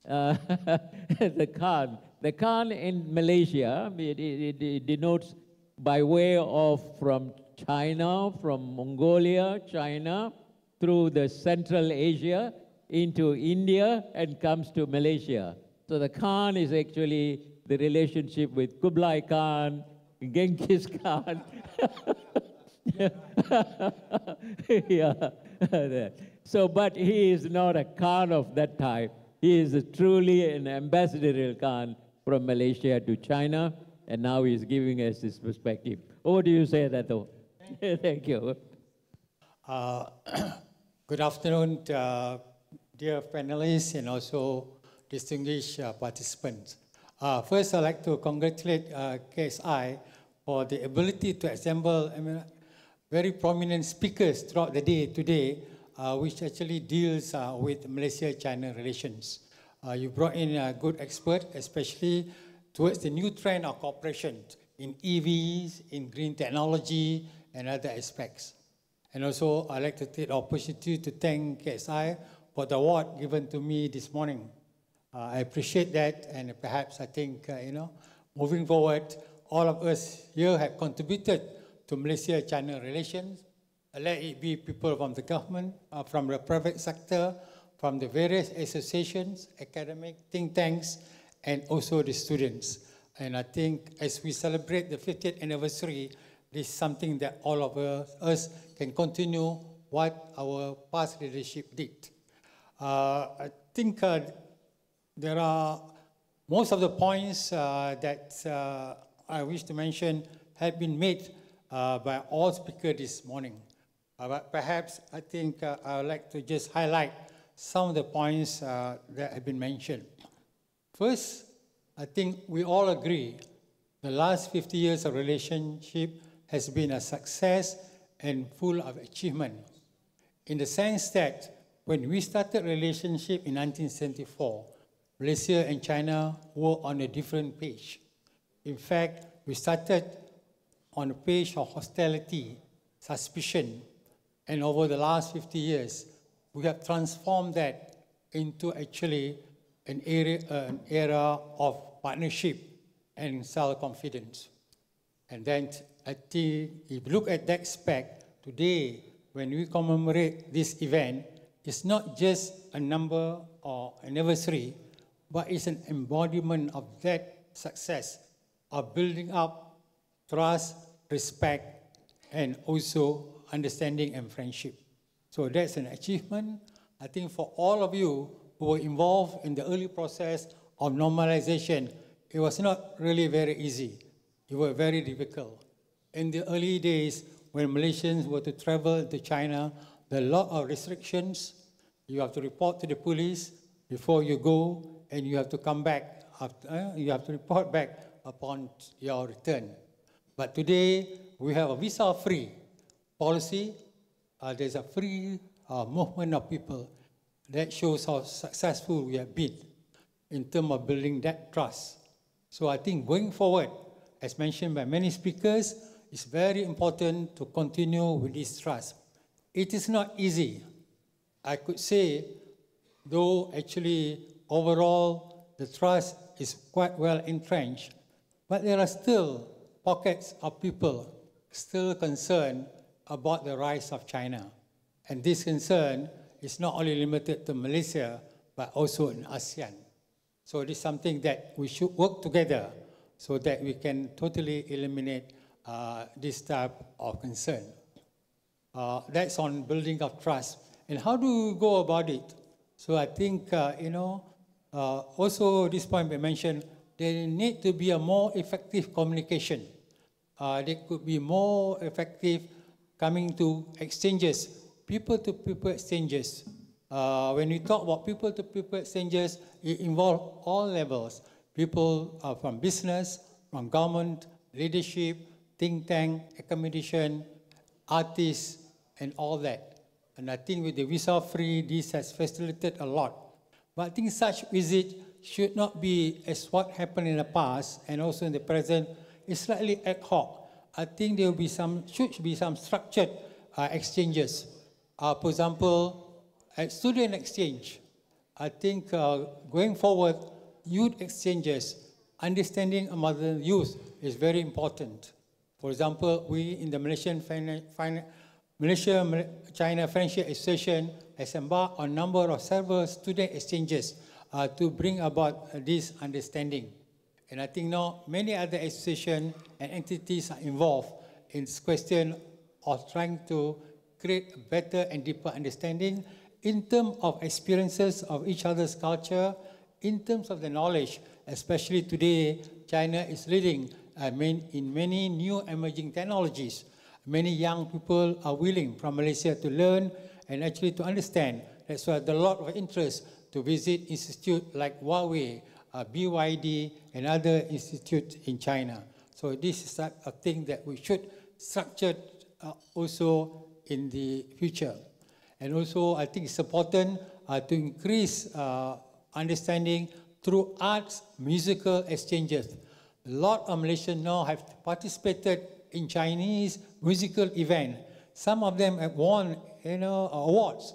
The Khan. The Khan in Malaysia, it denotes by way of from China, from Mongolia, China, through the Central Asia, into India and comes to Malaysia. So the Khan is actually the relationship with Kublai Khan, Genghis Khan. Yeah. So, but he is not a Khan of that type. He is truly an ambassadorial Khan from Malaysia to China, and now he's giving us his perspective. What do you say, Dato? Thank you. Good afternoon, dear panelists and also distinguished participants. First, I'd like to congratulate KSI for the ability to assemble very prominent speakers throughout the day today, which actually deals with Malaysia-China relations. You brought in a good expert, especially towards the new trend of cooperation in EVs, in green technology, and other aspects. And also, I'd like to take the opportunity to thank KSI for the award given to me this morning. I appreciate that, and perhaps I think, moving forward, all of us here have contributed to Malaysia-China relations, let it be people from the government, from the private sector, from the various associations, academic think tanks, and also the students. And I think as we celebrate the 50th anniversary, this is something that all of us can continue what our past leadership did. I think there are most of the points that I wish to mention have been made by all speakers this morning. But perhaps I think I would like to just highlight some of the points that have been mentioned. First, I think we all agree the last 50 years of relationship has been a success and full of achievement, in the sense that when we started relationship in 1974, Malaysia and China were on a different page. In fact, we started on a page of hostility, suspicion, and over the last 50 years, we have transformed that into actually an era of partnership and self-confidence. And then I think if you look at that aspect, today, when we commemorate this event, it's not just a number or anniversary, but it's an embodiment of that success of building up trust, respect, and also understanding and friendship. So that's an achievement. I think for all of you who were involved in the early process of normalization, it was not really very easy. It was very difficult. In the early days, when Malaysians were to travel to China, there are a lot of restrictions. You have to report to the police before you go, and you have to come back after, you have to report back upon your return. But today, we have a visa-free policy. There's a free movement of people. That shows how successful we have been in terms of building that trust. So I think going forward, as mentioned by many speakers, it's very important to continue with this trust. It is not easy. I could say, though actually overall the trust is quite well entrenched, but there are still pockets of people still concerned about the rise of China. And this concern is not only limited to Malaysia, but also in ASEAN. So it is something that we should work together so that we can totally eliminate this type of concern. That's on building of trust. And how do we go about it? So I think, also this point we mentioned, there need to be a more effective communication. There could be more effective coming to exchanges, people-to-people exchanges. When we talk about people-to-people exchanges, it involves all levels. People from business, from government, leadership, think tank, accommodation, artists, and all that. And I think with the visa-free, this has facilitated a lot. But I think such visit should not be as what happened in the past and also in the present. It's slightly ad hoc. I think there will be should be some structured exchanges. For example, at student exchange, I think going forward, youth exchanges, understanding among the youth is very important. For example, we in the Malaysian Malaysia-China Friendship Association has embarked on a number of several student exchanges to bring about this understanding. And I think now many other associations and entities are involved in this question of trying to create a better and deeper understanding in terms of experiences of each other's culture, in terms of the knowledge, especially today, China is leading in many new emerging technologies. Many young people are willing from Malaysia to learn and actually to understand. That's why there's a lot of interest to visit institutes like Huawei, BYD, and other institutes in China. So this is a thing that we should structure also in the future. And also, I think it's important to increase understanding through arts, musical exchanges. A lot of Malaysians now have participated in Chinese musical events. Some of them have won, awards,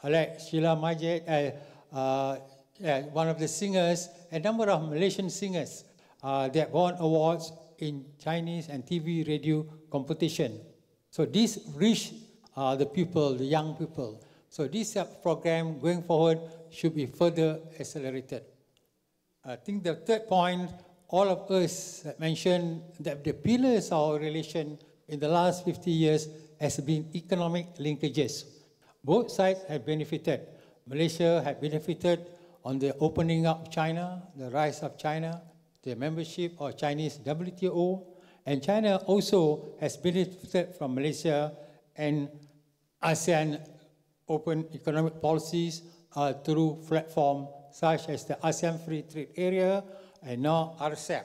like Sheila Majid, one of the singers, a number of Malaysian singers that won awards in Chinese and TV radio competition. So this reach the people, the young people. So this program going forward should be further accelerated. I think the third point, all of us mentioned that the pillars of our relation in the last 50 years has been economic linkages. Both sides have benefited. Malaysia has benefited on the opening up of China, the rise of China, the membership of Chinese WTO, and China also has benefited from Malaysia and ASEAN open economic policies through platforms such as the ASEAN Free Trade Area and now RCEP.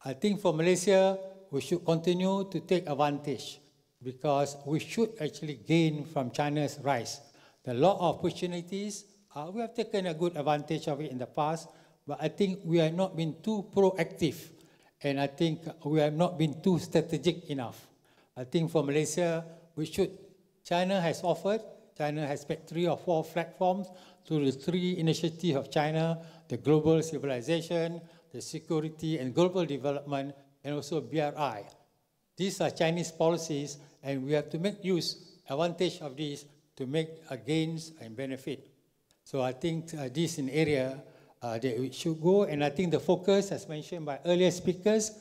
I think for Malaysia, we should continue to take advantage because we should actually gain from China's rise. There are a lot of opportunities. We have taken a good advantage of it in the past, but I think we have not been too proactive, and I think we have not been too strategic enough. I think for Malaysia, China has made 3 or 4 platforms through the 3 initiatives of China, the global civilization, the security and global development, and also BRI. These are Chinese policies, and we have to make advantage of these to make gains and benefit. So I think this is an area that we should go, and I think the focus, as mentioned by earlier speakers,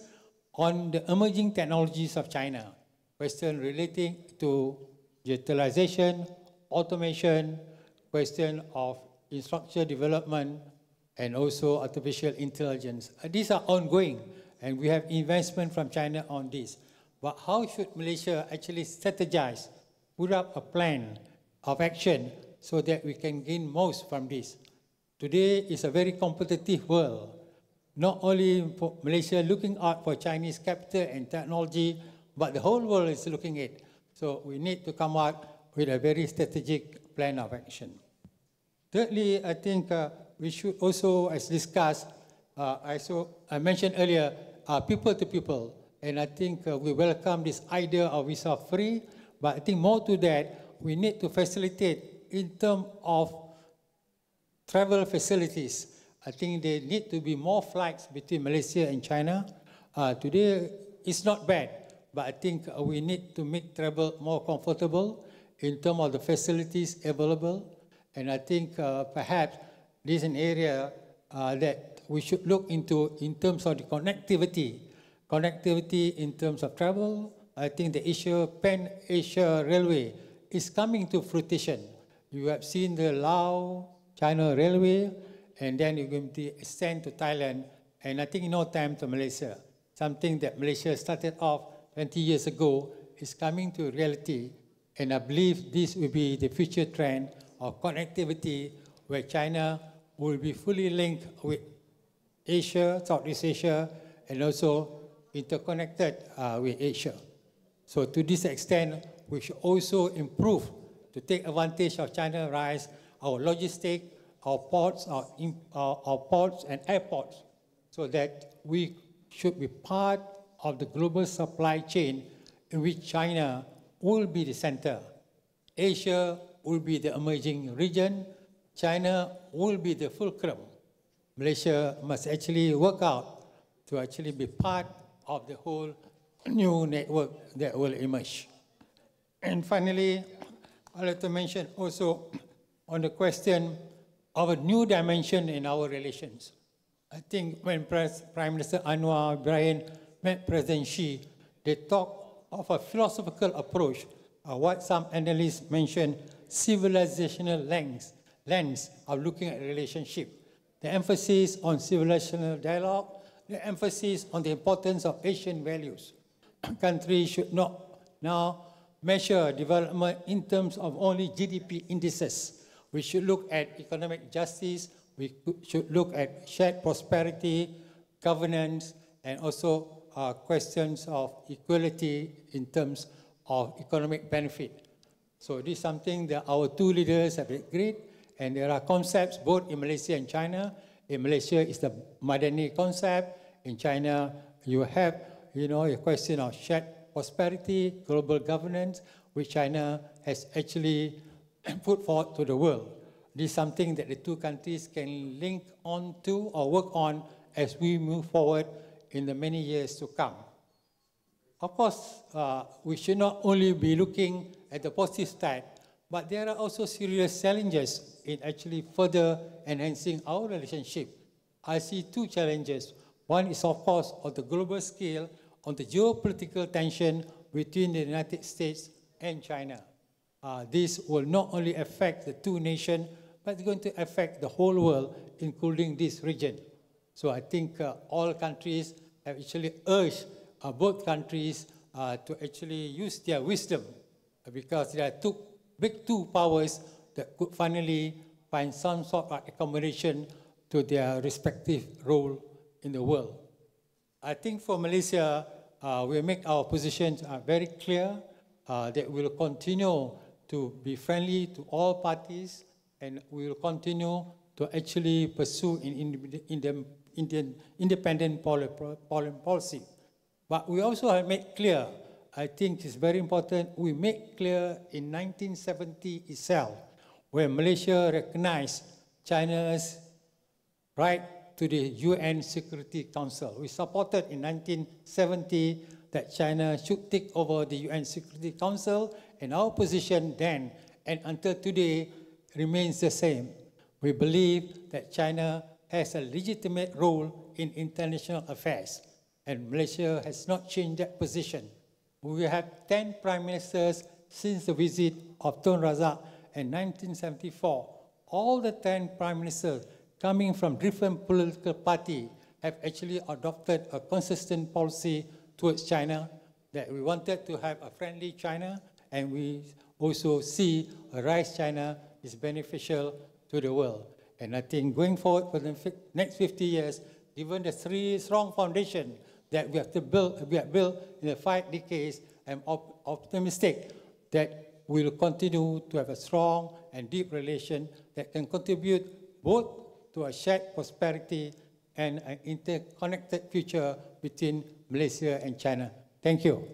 on the emerging technologies of China, question relating to digitalization, automation, question of infrastructure development, and also artificial intelligence. These are ongoing, and we have investment from China on this. But how should Malaysia actually strategize, put up a plan of action so that we can gain most from this? Today is a very competitive world. Not only for Malaysia looking out for Chinese capital and technology, but the whole world is looking at it. So we need to come out with a very strategic plan of action. Thirdly, I think we should also, as discussed, I mentioned earlier, people to people. And I think we welcome this idea of visa free, but I think more to that, we need to facilitate in terms of travel facilities. I think there need to be more flights between Malaysia and China. Today, it's not bad, but I think we need to make travel more comfortable in terms of the facilities available. And I think perhaps this is an area that we should look into in terms of the connectivity. Connectivity in terms of travel. I think the Pan-Asia Railway is coming to fruition. You have seen the Lao-China Railway, and then you're going to extend to Thailand, and I think in no time to Malaysia. Something that Malaysia started off 20 years ago is coming to reality, and I believe this will be the future trend of connectivity where China will be fully linked with Asia, Southeast Asia, and also interconnected with Asia. So to this extent, we should also improve to take advantage of China's rise, our logistics, our ports and airports, so that we should be part of the global supply chain in which China will be the center. Asia will be the emerging region. China will be the fulcrum. Malaysia must actually work out to actually be part of the whole new network that will emerge. And finally, I'd like to mention also on the question of a new dimension in our relations. I think when Prime Minister Anwar Ibrahim met President Xi, they talked of a philosophical approach, what some analysts mention, civilizational lens of looking at relationship. The emphasis on civilizational dialogue, the emphasis on the importance of Asian values. Countries should not now measure development in terms of only GDP indices. We should look at economic justice, we should look at shared prosperity, governance, and also questions of equality in terms of economic benefit. So this is something that our two leaders have agreed, and there are concepts both in Malaysia and China. In Malaysia, it's the Madani concept. In China, you have, a question of shared prosperity, global governance, which China has actually put forward to the world. This is something that the two countries can link on to or work on as we move forward in the many years to come. Of course, we should not only be looking at the positive side, but there are also serious challenges in actually further enhancing our relationship. I see two challenges. One is, of course, on the global scale, on the geopolitical tension between the United States and China. This will not only affect the two nations, but it's going to affect the whole world, including this region. So I think all countries have actually urged both countries to actually use their wisdom, because there are two big powers that could finally find some sort of accommodation to their respective role in the world. I think for Malaysia, we make our positions very clear that we will continue to be friendly to all parties, and we will continue to actually pursue independent foreign policy. But we also have made clear, I think it's very important, we made clear in 1970 itself, when Malaysia recognized China's right to the UN Security Council. We supported in 1970 that China should take over the UN Security Council, and our position then and until today remains the same. We believe that China has a legitimate role in international affairs, and Malaysia has not changed that position. We have 10 prime ministers since the visit of Tun Razak in 1974. All the 10 prime ministers coming from different political parties have actually adopted a consistent policy towards China, that we wanted to have a friendly China, and we also see a rise China is beneficial to the world. And I think going forward for the next 50 years, given the three strong foundations that we have built in the 5 decades, I'm optimistic that we will continue to have a strong and deep relation that can contribute both to a shared prosperity and an interconnected future between Malaysia and China. Thank you.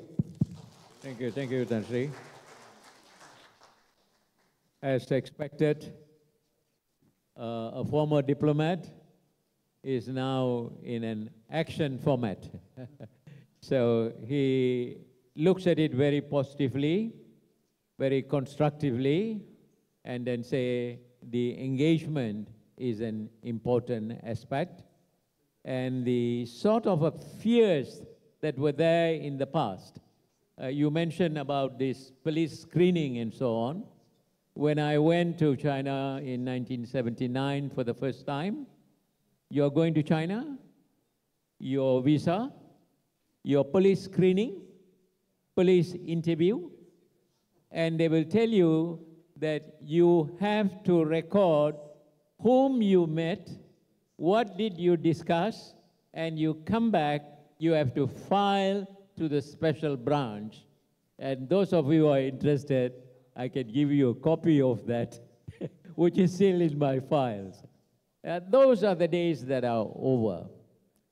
Thank you, Tan Sri. As expected, a former diplomat is now in an action format. So he looks at it very positively, very constructively, and then say the engagement is an important aspect. And the sort of fears that were there in the past. You mentioned about this police screening and so on. When I went to China in 1979 for the first time, you're going to China, your visa, your police screening, police interview, and they will tell you that you have to record whom you met, what did you discuss, and you come back, you have to file to the special branch. And those of you who are interested, I can give you a copy of that, which is still in my files. Those are the days that are over.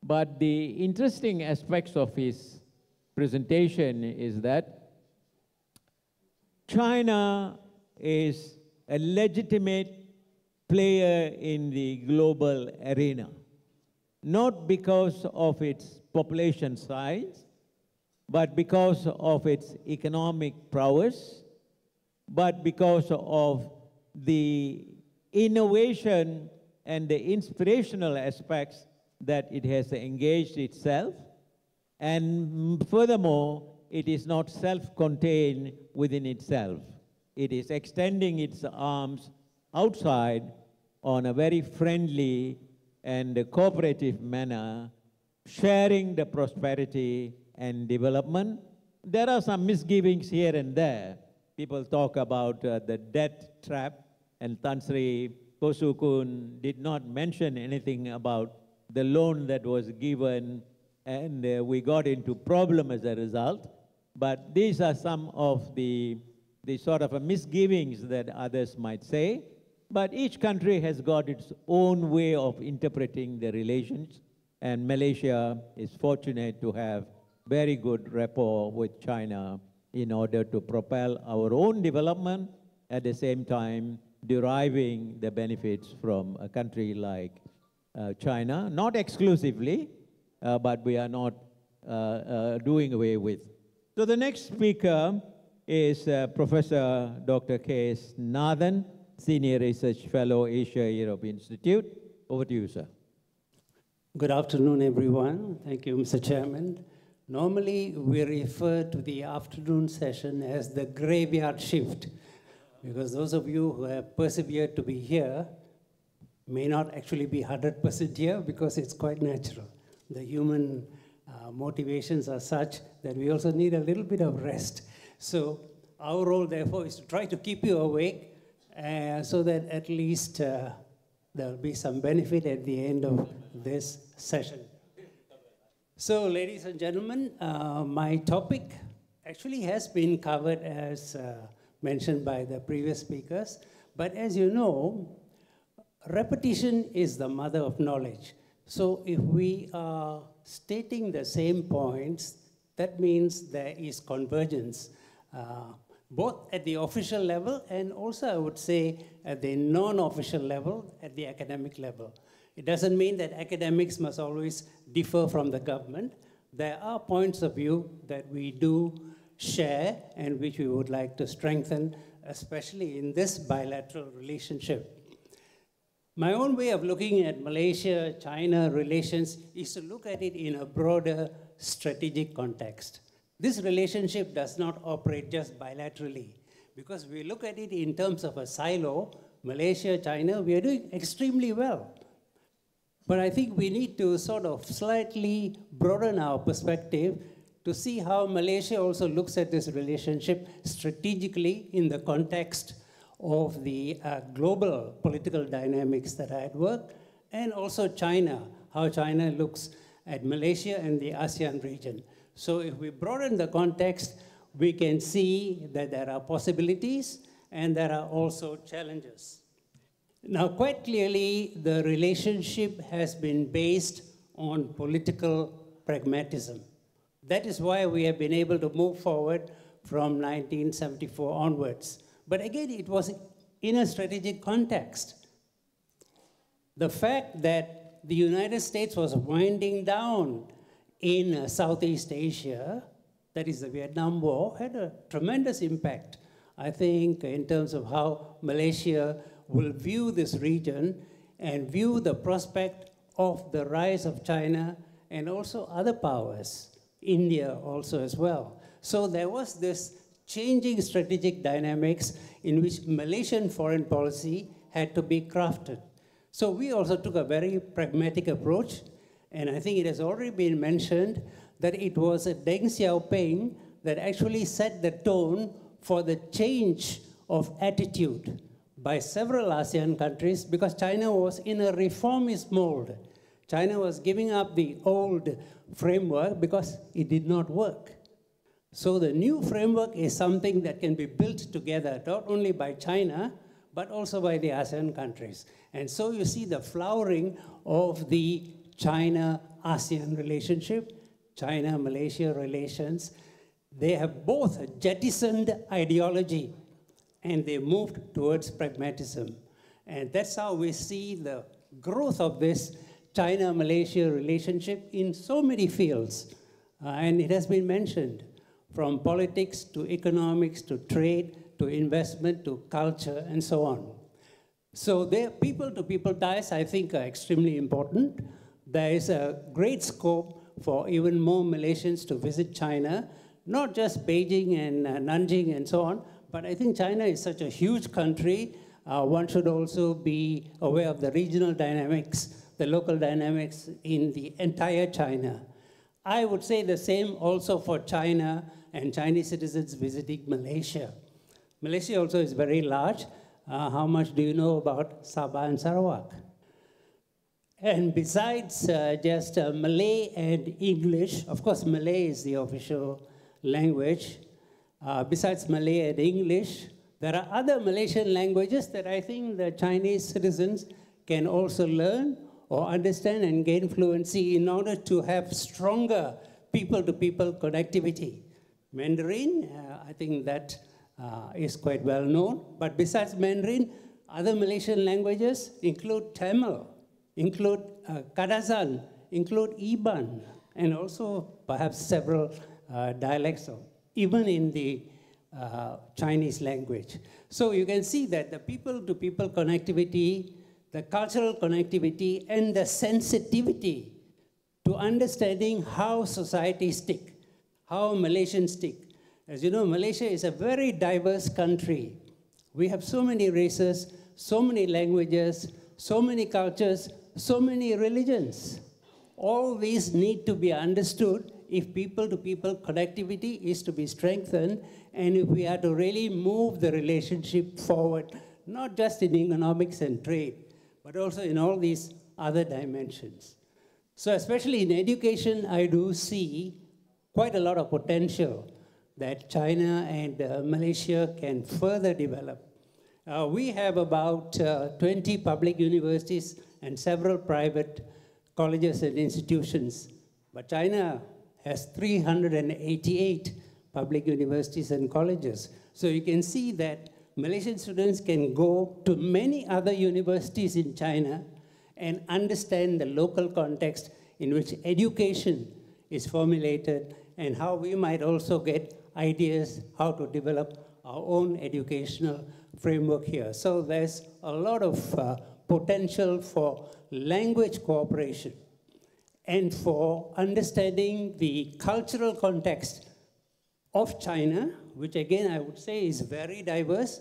But the interesting aspects of his presentation is that China is a legitimate player in the global arena, not because of its population size, but because of its economic prowess, but because of the innovation and the inspirational aspects that it has engaged itself. And furthermore, it is not self-contained within itself. It is extending its arms outside on a very friendly and cooperative manner, sharing the prosperity and development. There are some misgivings here and there. People talk about the debt trap, and Tan Sri Kosukun did not mention anything about the loan that was given, and we got into problem as a result. But these are some of the sort of misgivings that others might say. But each country has got its own way of interpreting the relations, and Malaysia is fortunate to have very good rapport with China in order to propel our own development, at the same time deriving the benefits from a country like China, not exclusively, but we are not doing away with. So the next speaker is Professor Dr. K.S. Nathan, Senior Research Fellow, Asia Europe Institute. Over to you, sir. Good afternoon, everyone. Thank you, Mr. Chairman. Normally, we refer to the afternoon session as the graveyard shift, because those of you who have persevered to be here may not actually be 100% here, because it's quite natural. The human motivations are such that we also need a little bit of rest. So our role, therefore, is to try to keep you awake so that at least there'll be some benefit at the end of this session. So, ladies and gentlemen, my topic actually has been covered as mentioned by the previous speakers. But as you know, repetition is the mother of knowledge. So if we are stating the same points, that means there is convergence, both at the official level and also, I would say, at the non-official level, at the academic level. It doesn't mean that academics must always differ from the government. There are points of view that we do share and which we would like to strengthen, especially in this bilateral relationship. My own way of looking at Malaysia-China relations is to look at it in a broader strategic context. This relationship does not operate just bilaterally, because we look at it in terms of a silo, Malaysia-China, we are doing extremely well. But I think we need to sort of slightly broaden our perspective to see how Malaysia also looks at this relationship strategically in the context of the global political dynamics that are at work, and also China, how China looks at Malaysia and the ASEAN region. So if we broaden the context, we can see that there are possibilities and there are also challenges. Now, quite clearly, the relationship has been based on political pragmatism. That is why we have been able to move forward from 1974 onwards. But again, it was in a strategic context. The fact that the United States was winding down in Southeast Asia, that is the Vietnam War, had a tremendous impact, I think, in terms of how Malaysia will view this region and view the prospect of the rise of China and also other powers, India also as well. So there was this changing strategic dynamics in which Malaysian foreign policy had to be crafted. So we also took a very pragmatic approach, and I think it has already been mentioned that it was Deng Xiaoping that actually set the tone for the change of attitude by several ASEAN countries, because China was in a reformist mold. China was giving up the old framework because it did not work. So the new framework is something that can be built together, not only by China, but also by the ASEAN countries. And so you see the flowering of the China-ASEAN relationship, China-Malaysia relations. They have both jettisoned ideology and they moved towards pragmatism. And that's how we see the growth of this China-Malaysia relationship in so many fields. And it has been mentioned, from politics to economics to trade to to investment, to culture, and so on. So their people-to-people ties, I think, are extremely important. There is a great scope for even more Malaysians to visit China, not just Beijing and Nanjing and so on, but I think China is such a huge country. One should also be aware of the regional dynamics, the local dynamics in the entire China. I would say the same also for China and Chinese citizens visiting Malaysia. Malaysia also is very large. How much do you know about Sabah and Sarawak? And besides just Malay and English, of course Malay is the official language. Besides Malay and English, there are other Malaysian languages that I think the Chinese citizens can also learn or understand and gain fluency in order to have stronger people-to-people connectivity. Mandarin, I think that is quite well known. But besides Mandarin, other Malaysian languages include Tamil, include Kadazan, include Iban, and also perhaps several dialects, even in the Chinese language. So you can see that the people-to-people connectivity, the cultural connectivity, and the sensitivity to understanding how societies tick, how Malaysians tick. As you know, Malaysia is a very diverse country. We have so many races, so many languages, so many cultures, so many religions. All these need to be understood if people-to-people connectivity is to be strengthened, and if we are to really move the relationship forward, not just in economics and trade, but also in all these other dimensions. So especially in education, I do see quite a lot of potential that China and Malaysia can further develop. We have about 20 public universities and several private colleges and institutions, but China has 388 public universities and colleges. So you can see that Malaysian students can go to many other universities in China and understand the local context in which education is formulated and how we might also get ideas how to develop our own educational framework here. So there's a lot of potential for language cooperation and for understanding the cultural context of China, which again I would say is very diverse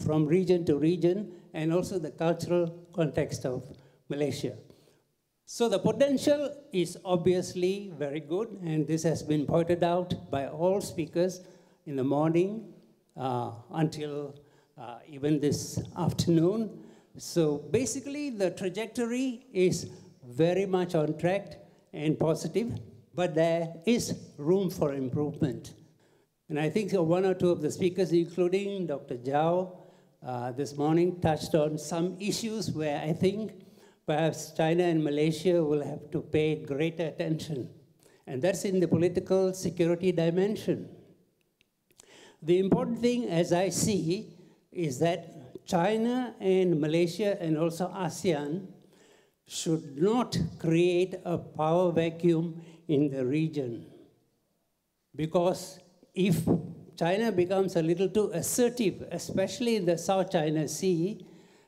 from region to region, and also the cultural context of Malaysia. So the potential is obviously very good, and this has been pointed out by all speakers in the morning until even this afternoon. So basically the trajectory is very much on track and positive, but there is room for improvement. And I think one or two of the speakers, including Dr. Zhao, this morning touched on some issues where I think perhaps China and Malaysia will have to pay greater attention. And that's in the political security dimension. The important thing, as I see, is that China and Malaysia and also ASEAN should not create a power vacuum in the region. Because if China becomes a little too assertive, especially in the South China Sea,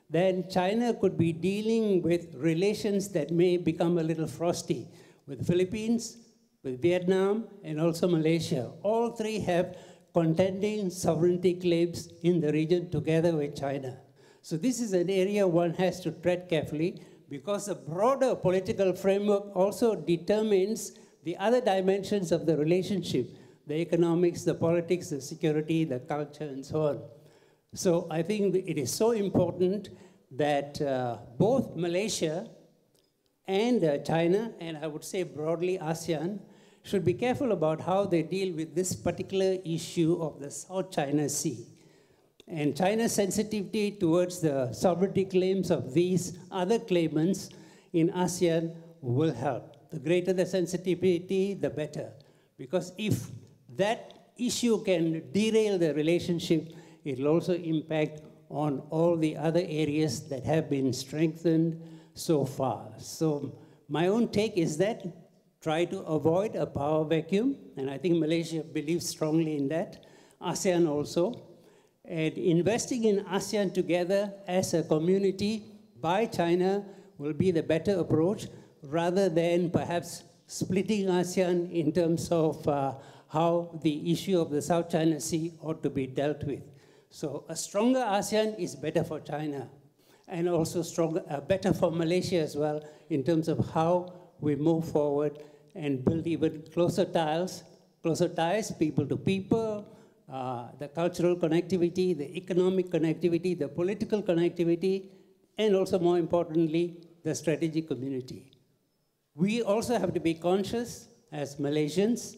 then China could be dealing with relations that may become a little frosty with Philippines, with Vietnam, and also Malaysia. All three have contending sovereignty claims in the region together with China. So this is an area one has to tread carefully, because the broader political framework also determines the other dimensions of the relationship, the economics, the politics, the security, the culture, and so on. So I think it is so important that both Malaysia and China, and I would say broadly ASEAN, should be careful about how they deal with this particular issue of the South China Sea. And China's sensitivity towards the sovereignty claims of these other claimants in ASEAN will help. The greater the sensitivity, the better. Because if that issue can derail the relationship, it will also impact on all the other areas that have been strengthened so far. So my own take is that try to avoid a power vacuum, and I think Malaysia believes strongly in that, ASEAN also. And investing in ASEAN together as a community by China will be the better approach, rather than perhaps splitting ASEAN in terms of how the issue of the South China Sea ought to be dealt with. So a stronger ASEAN is better for China, and also better for Malaysia as well, in terms of how we move forward and build even closer ties, people to people, the cultural connectivity, the economic connectivity, the political connectivity, and also more importantly, the strategic community. We also have to be conscious as Malaysians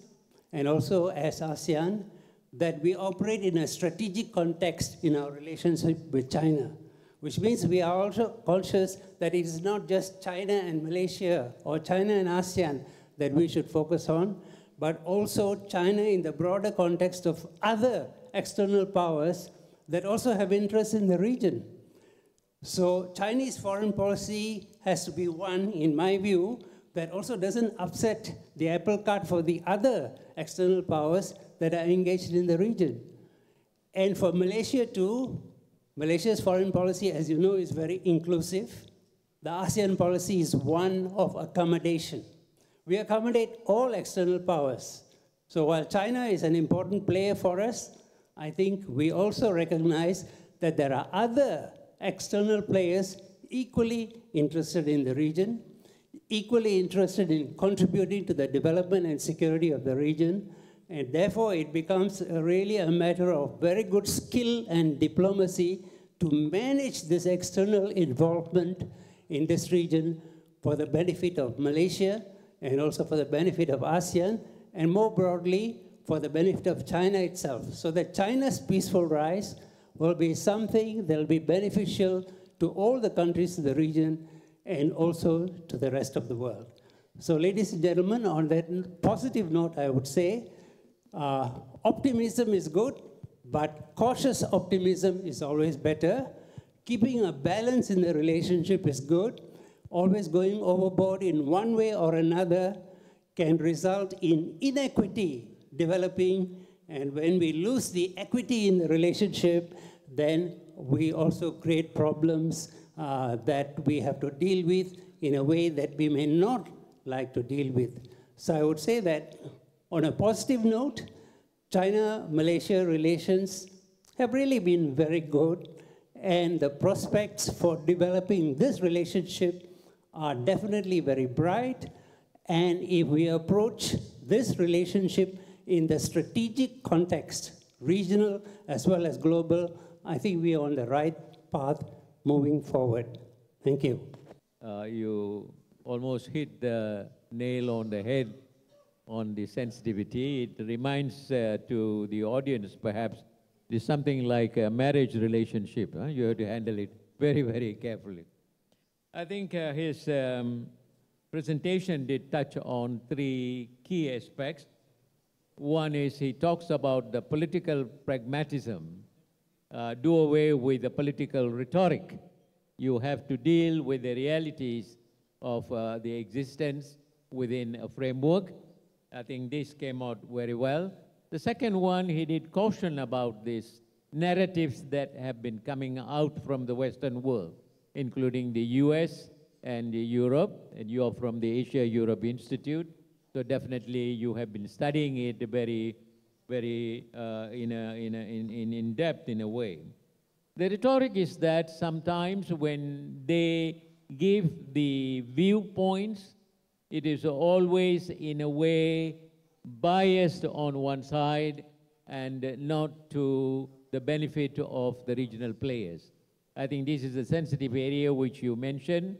and also as ASEAN that we operate in a strategic context in our relationship with China, which means we are also conscious that it is not just China and Malaysia or China and ASEAN that we should focus on, but also China in the broader context of other external powers that also have interests in the region. So Chinese foreign policy has to be one, in my view, that also doesn't upset the apple cart for the other external powers that are engaged in the region. And for Malaysia too, Malaysia's foreign policy, as you know, is very inclusive. The ASEAN policy is one of accommodation. We accommodate all external powers. So while China is an important player for us, I think we also recognize that there are other external players equally interested in the region, equally interested in contributing to the development and security of the region, and therefore it becomes really a matter of very good skill and diplomacy to manage this external involvement in this region for the benefit of Malaysia and also for the benefit of ASEAN, and more broadly for the benefit of China itself, so that China's peaceful rise will be something that will be beneficial to all the countries in the region and also to the rest of the world. So ladies and gentlemen, on that positive note, I would say optimism is good, but cautious optimism is always better. Keeping a balance in the relationship is good. Always going overboard in one way or another can result in inequity developing, and when we lose the equity in the relationship, then we also create problems that we have to deal with in a way that we may not like to deal with. So I would say that on a positive note, China-Malaysia relations have really been very good, and the prospects for developing this relationship are definitely very bright. And if we approach this relationship in the strategic context, regional as well as global, I think we are on the right path moving forward. Thank you. You almost hit the nail on the head on the sensitivity. It reminds to the audience, perhaps, it's something like a marriage relationship. You have to handle it very, very carefully. I think his presentation did touch on three key aspects. One is he talks about the political pragmatism. Do away with the political rhetoric. You have to deal with the realities of the existence within a framework. I think this came out very well. The second one, he did caution about these narratives that have been coming out from the Western world, including the US and Europe, and you are from the Asia-Europe Institute, so definitely you have been studying it very, very in depth in a way. The rhetoric is that sometimes when they give the viewpoints, it is always in a way biased on one side and not to the benefit of the regional players. I think this is a sensitive area which you mentioned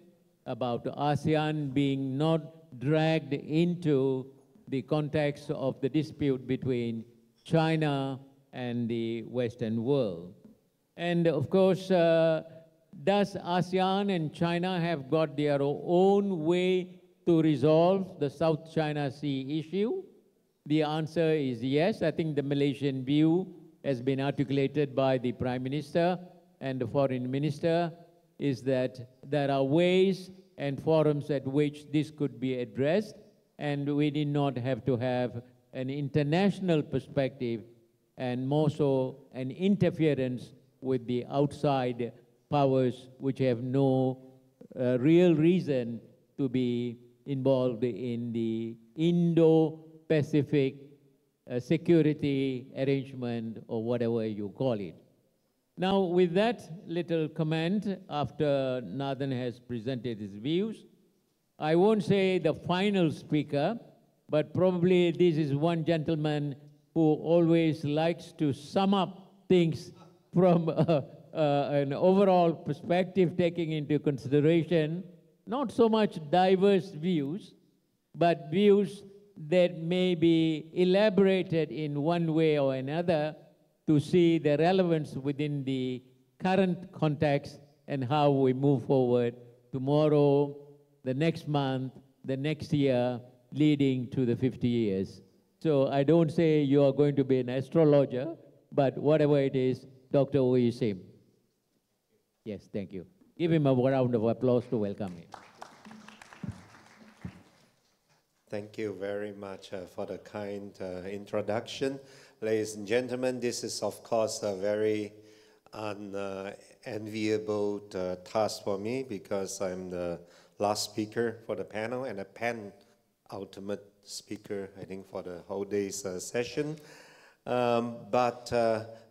about ASEAN being not dragged into the context of the dispute between China and the Western world. And of course, does ASEAN and China have got their own way to resolve the South China Sea issue? The answer is yes. I think the Malaysian view has been articulated by the Prime Minister and the Foreign Minister, is that there are ways and forums at which this could be addressed, and we did not have to have an international perspective and more so an interference with the outside powers which have no real reason to be involved in the Indo-Pacific security arrangement or whatever you call it. Now, with that little comment, after Nathan has presented his views, I won't say the final speaker, but probably this is one gentleman who always likes to sum up things from an overall perspective, taking into consideration not so much diverse views, but views that may be elaborated in one way or another to see the relevance within the current context and how we move forward tomorrow, the next month, the next year, leading to the 50 years. So I don't say you are going to be an astrologer, but whatever it is, Dr. Oyisim. Yes, thank you. Give him a round of applause to welcome him. Thank you very much for the kind introduction. Ladies and gentlemen, this is of course a very unenviable task for me because I'm the last speaker for the panel and a penultimate speaker, I think, for the whole day's session. But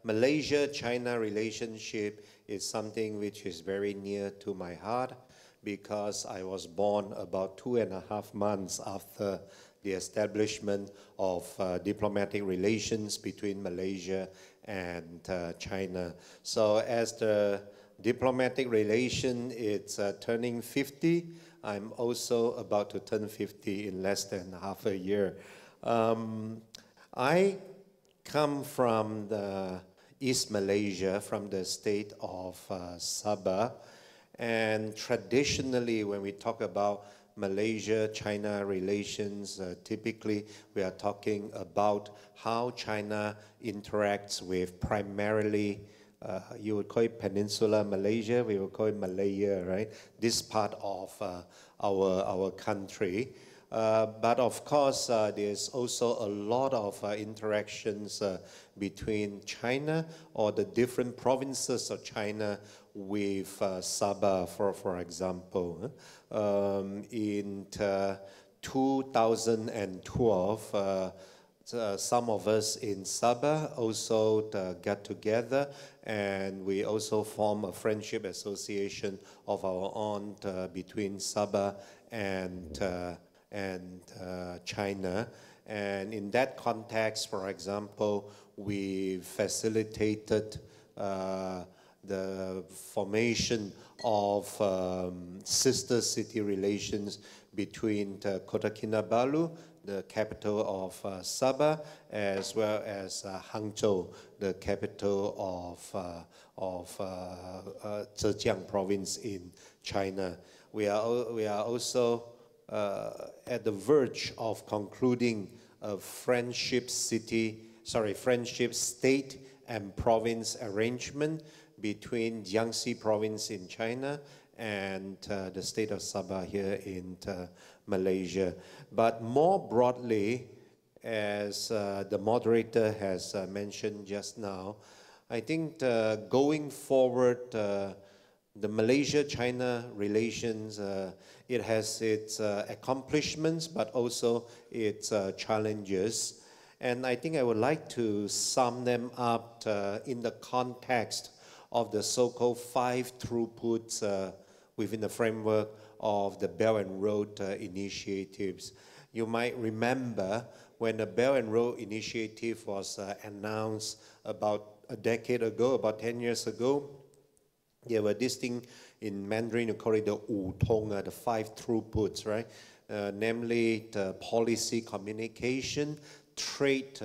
Malaysia-China relationship is something which is very near to my heart because I was born about 2.5 months after the establishment of diplomatic relations between Malaysia and China. So as the diplomatic relation is turning 50, I'm also about to turn 50 in less than half a year. I come from the East Malaysia, from the state of Sabah, and traditionally when we talk about Malaysia-China relations, typically we are talking about how China interacts with primarily, you would call it Peninsula Malaysia, we would call it Malaya, right? This part of our country. But of course, there's also a lot of interactions between China or the different provinces of China with Sabah, for example. In 2012, some of us in Sabah also got together and we also formed a friendship association of our own between Sabah and China. And in that context, for example, we facilitated the formation of sister city relations between Kota Kinabalu, the capital of Sabah, as well as Hangzhou, the capital of Zhejiang province in China. We are also at the verge of concluding a friendship state and province arrangement between Jiangxi province in China and the state of Sabah here in Malaysia. But more broadly, as the moderator has mentioned just now, I think going forward, the Malaysia-China relations, it has its accomplishments, but also its challenges. And I think I would like to sum them up in the context of the so-called 5 throughputs within the framework of the Belt and Road initiatives. You might remember when the Belt and Road initiative was announced about a decade ago, about 10 years ago. There were this thing in Mandarin, you call it the 五通, the 5 throughputs, right? Namely, the policy communication, trade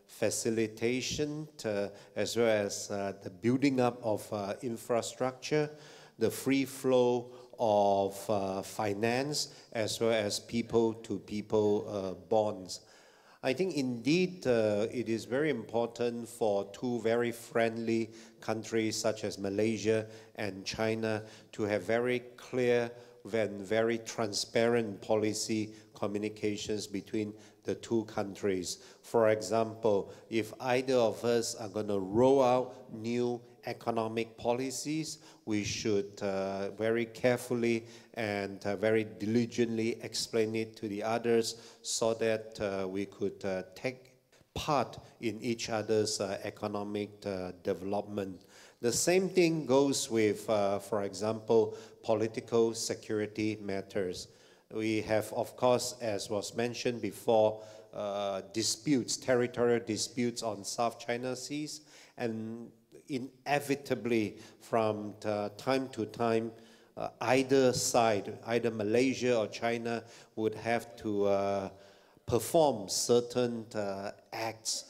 facilitation, as well as the building up of infrastructure, the free flow of finance, as well as people-to-people bonds. I think indeed it is very important for 2 very friendly countries such as Malaysia and China to have very clear when very transparent policy communications between the two countries. For example, if either of us are going to roll out new economic policies, we should very carefully and very diligently explain it to the others so that we could take part in each other's economic development. The same thing goes with, for example, political security matters. We have, of course, as was mentioned before, disputes, territorial disputes on South China Seas, and inevitably from time to time, either side, either Malaysia or China, would have to perform certain acts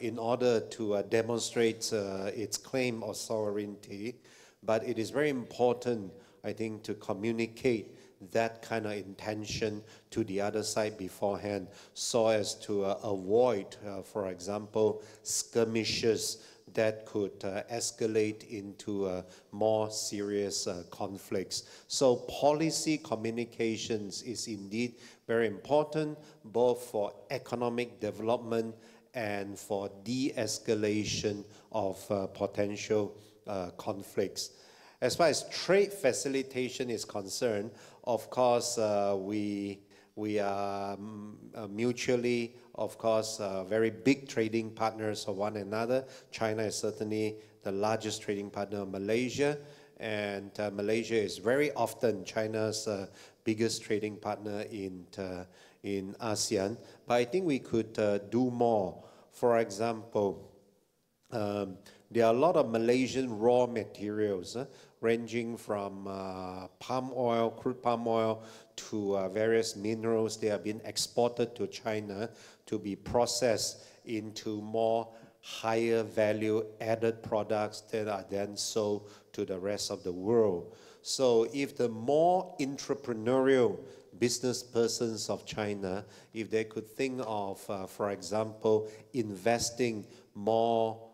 in order to demonstrate its claim of sovereignty. But it is very important, I think, to communicate that kind of intention to the other side beforehand so as to avoid, for example, skirmishes that could escalate into more serious conflicts. So policy communications is indeed very important, both for economic development and for de-escalation of potential conflicts. As far as trade facilitation is concerned, of course, we are mutually, of course, very big trading partners of one another. China is certainly the largest trading partner of Malaysia, and Malaysia is very often China's biggest trading partner in ASEAN. But I think we could do more. For example, there are a lot of Malaysian raw materials ranging from palm oil, crude palm oil, to various minerals. They have been exported to China to be processed into more higher value added products that are then sold to the rest of the world. So if the more entrepreneurial business persons of China, if they could think of, for example, investing more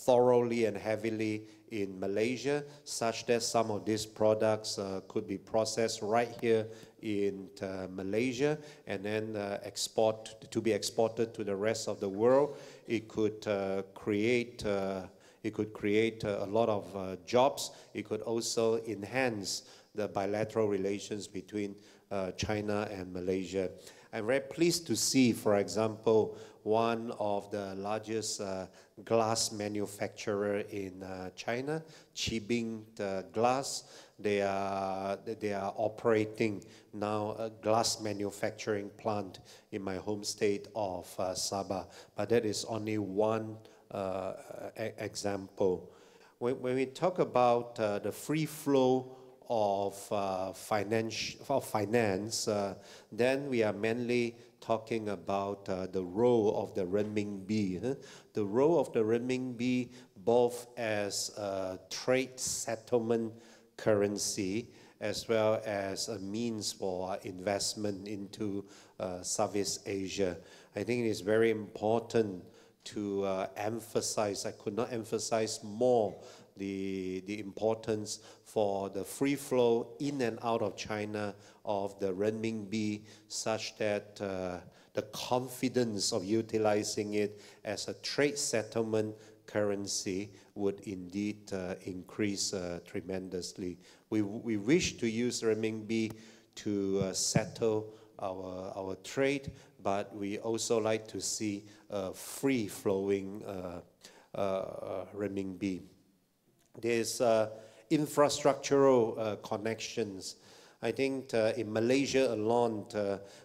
thoroughly and heavily in Malaysia, such that some of these products could be processed right here in Malaysia and then to be exported to the rest of the world, it could create a lot of jobs. It could also enhance the bilateral relations between China and Malaysia. I'm very pleased to see, for example, one of the largest glass manufacturer in China, Qibing Glass. They are operating now a glass manufacturing plant in my home state of Sabah. But that is only one example. When we talk about the free flow of finance, then we are mainly talking about the role of the renminbi. The role of the renminbi both as a trade settlement currency as well as a means for investment into Southeast Asia. I think it is very important to emphasize, I could not emphasize more the importance for the free flow in and out of China of the renminbi, such that the confidence of utilizing it as a trade settlement currency would indeed increase tremendously. We wish to use renminbi to settle our trade, but we also like to see free flowing renminbi. There's infrastructural connections. I think in Malaysia alone,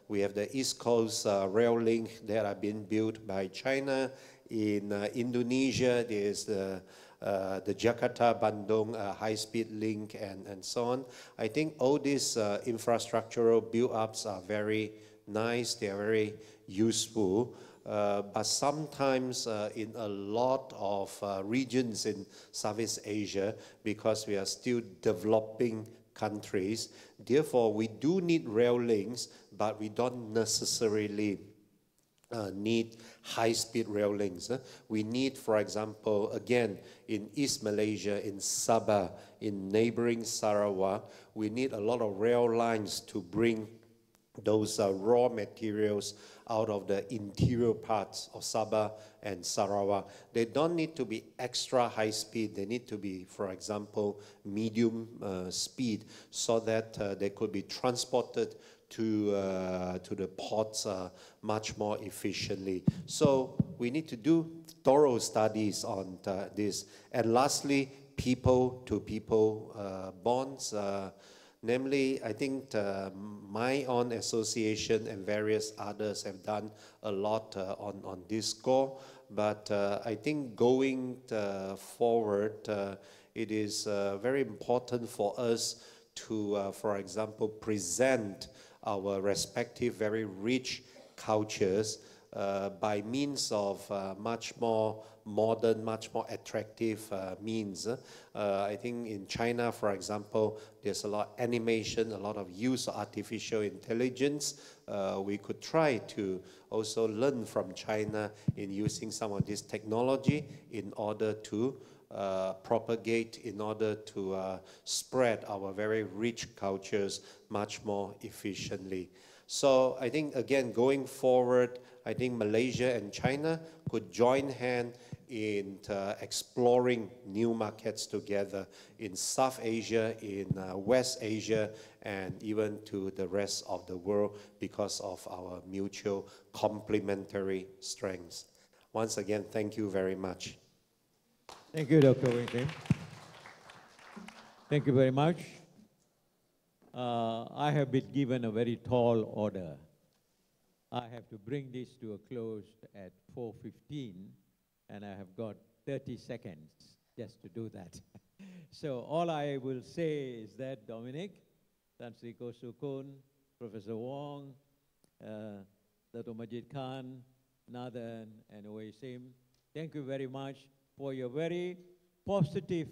we have the East Coast rail link that are being built by China. In Indonesia, there's the Jakarta-Bandung high-speed link and so on. I think all these infrastructural build-ups are very nice, they are very useful. But sometimes in a lot of regions in Southeast Asia, because we are still developing countries, therefore we do need rail links, but we don't necessarily need high-speed rail links. We need, for example, again, in East Malaysia, in Sabah, in neighboring Sarawak, we need a lot of rail lines to bring those raw materials out of the interior parts of Sabah and Sarawak. They don't need to be extra high speed. They need to be, for example, medium speed, so that they could be transported to the ports much more efficiently. So we need to do thorough studies on this. And lastly, people-to-people bonds. Namely, I think my own association and various others have done a lot on this score. But I think going forward, it is very important for us to, for example, present our respective very rich cultures by means of much more modern, much more attractive means. I think in China, for example, there's a lot of animation, a lot of use of artificial intelligence. We could try to also learn from China in using some of this technology in order to propagate, in order to spread our very rich cultures much more efficiently. So I think, again, going forward, I think Malaysia and China could join hands in exploring new markets together in South Asia, in West Asia, and even to the rest of the world because of our mutual complementary strengths. Once again, thank you very much. Thank you, Dr. Wing Kim. Thank you very much. I have been given a very tall order. I have to bring this to a close at 4:15, and I have got 30 seconds just to do that. So all I will say is that Dominic, Tan Sri Ko Sukun, Professor Wong, Dr. Majid Khan, Nathan, and Oisim, thank you very much for your very positive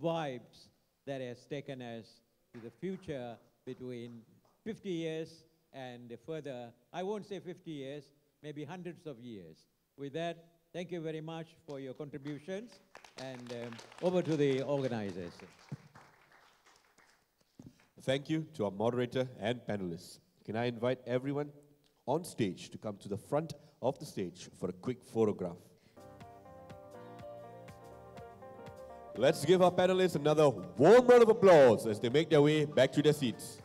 vibes that has taken us to the future between 50 years and further. I won't say 50 years, maybe hundreds of years. With that, thank you very much for your contributions, and over to the organizers. Thank you to our moderator and panelists. Can I invite everyone on stage to come to the front of the stage for a quick photograph? Let's give our panelists another warm round of applause as they make their way back to their seats.